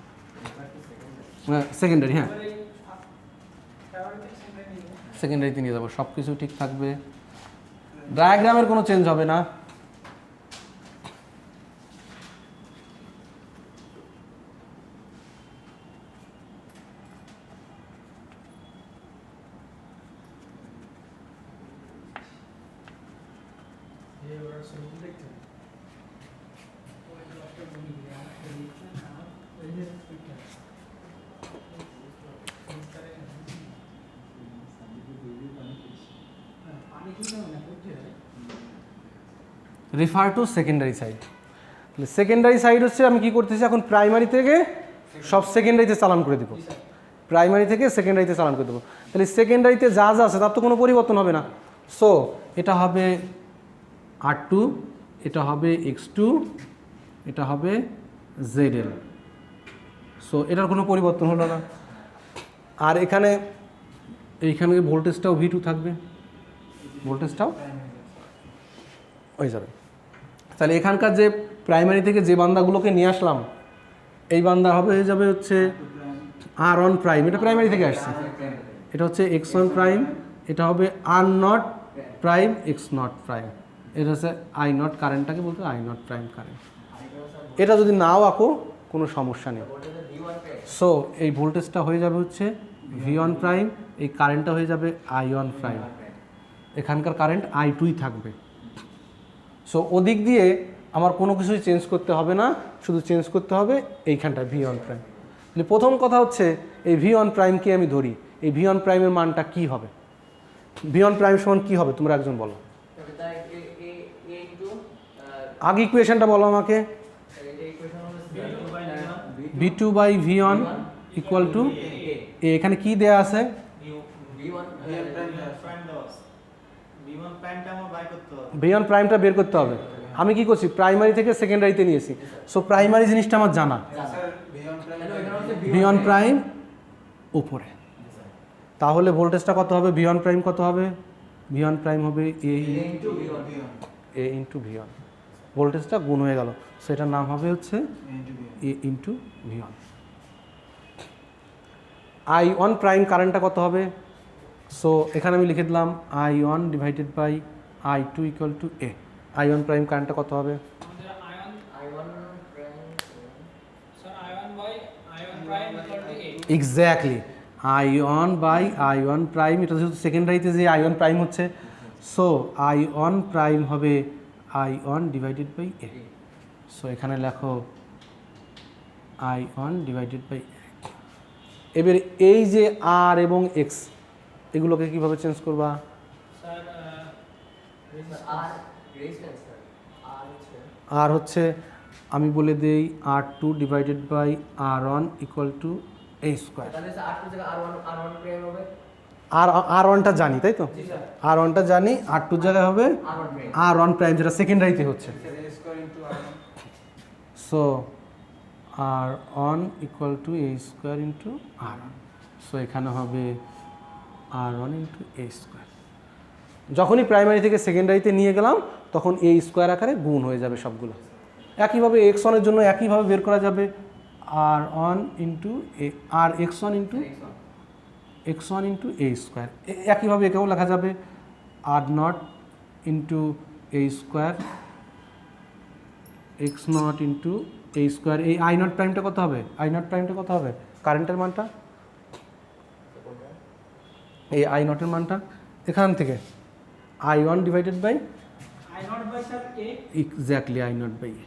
সেকেন্ডারি, হ্যাঁ সেকেন্ডারিতে নিয়ে যাবো, সব কিছু ঠিক থাকবে, ডায়াগ্রামের কোনো চেঞ্জ হবে না। Refer to secondary side. Secondary side হচ্ছে আমি কি করতেছি, এখন প্রাইমারি থেকে সব সেকেন্ডারিতে চালান করে দেবো, প্রাইমারি থেকে সেকেন্ডারিতে চালান করে দেবো। তাহলে সেকেন্ডারিতে যা যা আছে তার তো কোনো পরিবর্তন হবে না। সো এটা হবে R2, এটা হবে X2, এটা হবে ZL। সো এটার কোনো পরিবর্তন হলো না। আর এইখানে ভোল্টেজটাও V2 থাকবে, ভোল্টেজটাও হয়ে যাবে। তাহলে এখানকার যে প্রাইমারি থেকে যে বান্দাগুলোকে নিয়ে আসলাম, এই বান্দা হয়ে যাবে হচ্ছে R1 প্রাইম, এটা প্রাইমারি থেকে আসছে, এটা হচ্ছে X1 প্রাইম, এটা হবে R0 প্রাইম, X0 প্রাইম, এটা হচ্ছে I0 কারেন্টটাকে বলতে I0 প্রাইম কারেন্ট। এটা যদি নাও আঁকো কোনো সমস্যা নেই। সো এই ভোল্টেজটা হয়ে যাবে হচ্ছে V1 প্রাইম, এই কারেন্টটা হয়ে যাবে I1 প্রাইম, এখানকার কারেন্ট I2ই থাকবে। সো ওদিক দিয়ে আমার কোনো কিছুই চেঞ্জ করতে হবে না, শুধু চেঞ্জ করতে হবে এইখানটা V1 প্রাইম। তাহলে প্রথম কথা হচ্ছে এই V1 প্রাইমকে আমি ধরি, এই V1 প্রাইমের মানটা কি হবে? V1 প্রাইম সমান কি হবে তোমরা একজন বলো, আগে ইকুয়েশনটা বলো আমাকে। V2 by V1 equal to এখানে কি দেয়া আছে, V1 প্রাইমটা বের করতে হবে। আমি কি করছি, প্রাইমারি থেকে সেকেন্ডারিতে নিয়েছি। সো প্রাইমারি জিনিসটা আমার জানা, V1 প্রাইম উপরে, তাহলে ভোল্টেজটা কত হবে, V1 প্রাইম কত হবে, V1 প্রাইম হবে A ইন্টু V1, ভোল্টেজটা গুণ হয়ে গেল, সো এটার নাম হবে হচ্ছে A into V1। I1 prime কারেন্টটা কত হবে, সো এখানে আমি লিখে দিলাম I1 divided by I2 equal to A। I1 prime কারেন্টটা কত হবে, exactly I1 by I1 prime, এটা যেহেতু সেকেন্ডারিতে যে I1 প্রাইম হচ্ছে, সো I1 প্রাইম হবে I1 divided by A। So এখানে লেখো I1 ডিভাইডেড বাই A। এবার এই যে R এবং X এগুলোকে কিভাবে চেঞ্জ করবা, আর হচ্ছে আমি বলে দেই R2 divided by R1 equal to A square. R1টা জানি তাই তো, R1টা জানি, R2 জায়গায় হবে R1 প্রাইম, যেটা সেকেন্ডারিতে হচ্ছে। So R one equal to A square into R one. So এখানে হবে R one into A square. যখনই প্রাইমারি থেকে সেকেন্ডারিতে নিয়ে গেলাম তখন এ স্কোয়ার আকারে গুণ হয়ে যাবে সবগুলো। একইভাবে এক্স ওয়ানের জন্য একইভাবে বের করা যাবে আর one into A R x one into A square. একইভাবে একেও লেখা যাবে are not into A square x not into A square. এই আই নট প্রাইমটা কত হবে? আই নট প্রাইমটা কত হবে? কারেন্টের মানটা, এই আই নটের মানটা এখান থেকে I one divided by I naught by sir A. Exactly I naught by A.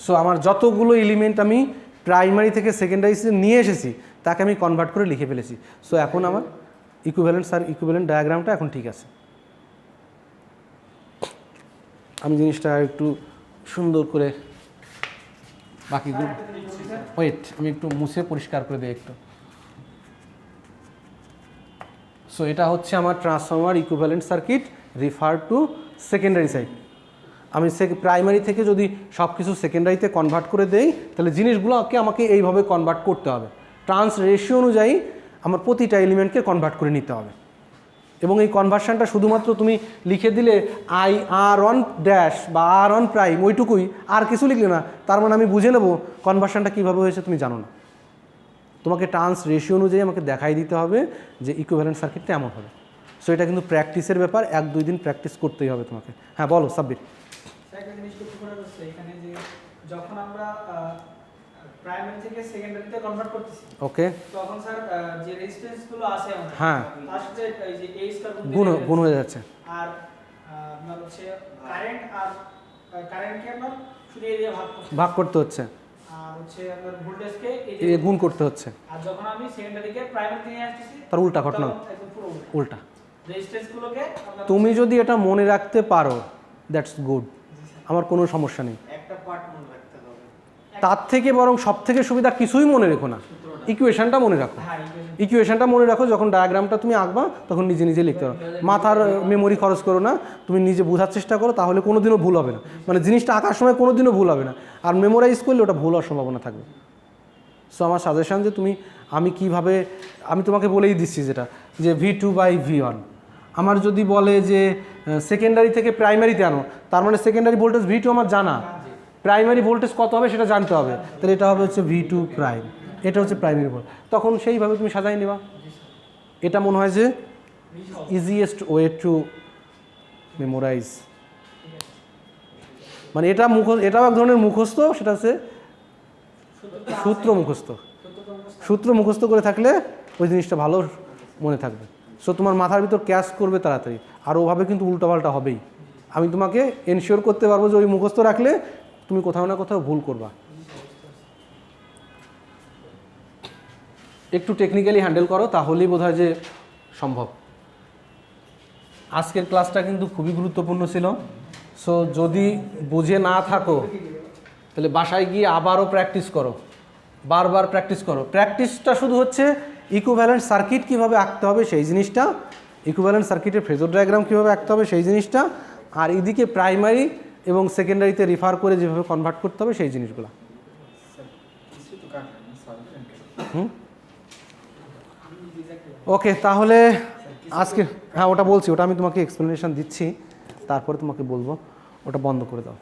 So আমার যতগুলো এলিমেন্ট আমি প্রাইমারি থেকে সেকেন্ডারি নিয়ে এসেছি তাকে আমি কনভার্ট করে লিখে ফেলেছি। সো এখন আমার ইকুইভ্যালেন্ট ডায়াগ্রামটা এখন ঠিক আছে। আমি জিনিসটা একটু সুন্দর করে বাকিগুলো ওয়েট আমি একটু মুছে পরিষ্কার করে দিই একটু। সো এটা হচ্ছে আমার transformer equivalent circuit refer to secondary side. আমি প্রাইমারি থেকে যদি সব কিছু সেকেন্ডারিতে কনভার্ট করে দেই তাহলে জিনিসগুলোকে আমাকে এইভাবে কনভার্ট করতে হবে। ট্রান্স রেশিও অনুযায়ী আমার প্রতিটা এলিমেন্টকে কনভার্ট করে নিতে হবে। এবং এই কনভার্সনটা শুধুমাত্র তুমি লিখে দিলে আই আর অন ড্যাশ বা আর অন প্রাইম ওইটুকুই, আর কিছু লিখলে না, তার মানে আমি বুঝে নেব কনভার্সনটা কীভাবে হয়েছে তুমি জানো না। তোমাকে ট্রান্স রেশিও অনুযায়ী আমাকে দেখাই দিতে হবে যে ইকুইভ্যালেন্ট সার্কিটটা এমন হবে। সো এটা কিন্তু প্র্যাকটিসের ব্যাপার, 1-2 দিন প্র্যাকটিস করতেই হবে তোমাকে। হ্যাঁ বলো সাব্বির। একটা জিনিস লক্ষ্য করা যাচ্ছে এখানে যে যখন আমরা প্রাইমারি থেকে সেকেন্ডারিতে কনভার্ট করতেছি, ওকে, তখন স্যার যে রেজিস্ট্যান্স গুলো আছে আমাদের, হ্যাঁ, তার সাথে এই যে এ স্কয়ার গুণ হয়ে যাচ্ছে। আর আপনার হচ্ছে কারেন্টকে আপনার শুধু এরিয়া ভাগ করতে হচ্ছে, আর হচ্ছে আপনার ভোল্টেজকে এই গুণ করতে হচ্ছে। আর যখন আমি সেকেন্ডারিকে প্রাইমারিতে নিয়ে আসতেছি তার উল্টা ঘটনা, একদম পুরো উল্টা। রেজিস্ট্যান্স গুলোকে তুমি যদি এটা মনে রাখতে পারো দ্যাটস গুড, আমার কোনো সমস্যা নেই। একটা পার্ট মনে রাখতে হবে, তার থেকে বরং সব থেকে সুবিধা কিছুই মনে রেখো না, ইকুয়েশনটা মনে রাখো। ইকুয়েশনটা মনে রাখো, যখন ডায়াগ্রামটা তুমি আঁকবা তখন নিজে নিজে লিখতে পারো। মাথার মেমোরি খরচ করো না, তুমি নিজে বোঝার চেষ্টা করো, তাহলে কোনোদিনও ভুল হবে না। মানে জিনিসটা আঁকার সময় কোনোদিনও ভুল হবে না, আর মেমোরাইজ করলে ওটা ভুল হওয়ার সম্ভাবনা থাকবে। সো আমার সাজেশন যে আমি তোমাকে বলেই দিচ্ছি যেটা যে V2/V1। আমার যদি বলে যে সেকেন্ডারি থেকে প্রাইমারিতে আনো, তার মানে সেকেন্ডারি ভোল্টেজ V2 আমার জানা, প্রাইমারি ভোল্টেজ কত হবে সেটা জানতে হবে। তাহলে এটা হবে হচ্ছে V2 প্রাইম, এটা হচ্ছে প্রাইমারি ভোল্ট। তখন সেইভাবে তুমি সাজাই নেবা। এটা মনে হয় যে ইজিয়েস্ট ওয়ে টু মেমোরাইজ। মানে এটাও এক ধরনের মুখস্থ, সেটা হচ্ছে সূত্র মুখস্থ করে থাকলে ওই জিনিসটা ভালো মনে থাকবে। সো তোমার মাথার ভিতর ক্যাচ করবে তাড়াতাড়ি, আর ওভাবে কিন্তু উল্টাপাল্টা হবেই। আমি তোমাকে এনশিওর করতে পারবো যে ওই মুখস্থ রাখলে তুমি কোথাও না কোথাও ভুল করবা। একটু টেকনিক্যালি হ্যান্ডেল করো, তাহলেই বোধ হয় যে সম্ভব। আজকের ক্লাসটা কিন্তু খুবই গুরুত্বপূর্ণ ছিল। সো যদি বুঝে না থাকো তাহলে বাসায় গিয়ে আবারও প্র্যাকটিস করো, বারবার প্র্যাকটিস করো। প্র্যাকটিসটা শুধু হচ্ছে ইকুইভ্যালেন্ট সার্কিট কীভাবে আঁকতে হবে সেই জিনিসটা, ইকুইভ্যালেন্ট সার্কিটের ফেজর ডায়াগ্রাম কীভাবে আঁকতে হবে সেই জিনিসটা, আর এদিকে প্রাইমারি এবং সেকেন্ডারিতে রিফার করে যেভাবে কনভার্ট করতে হবে সেই জিনিসগুলো। ওকে, তাহলে আজকে হ্যাঁ ওটা বলছি, ওটা আমি তোমাকে এক্সপ্লেনেশন দিচ্ছি, তারপরে তোমাকে বলবো ওটা বন্ধ করে দাও।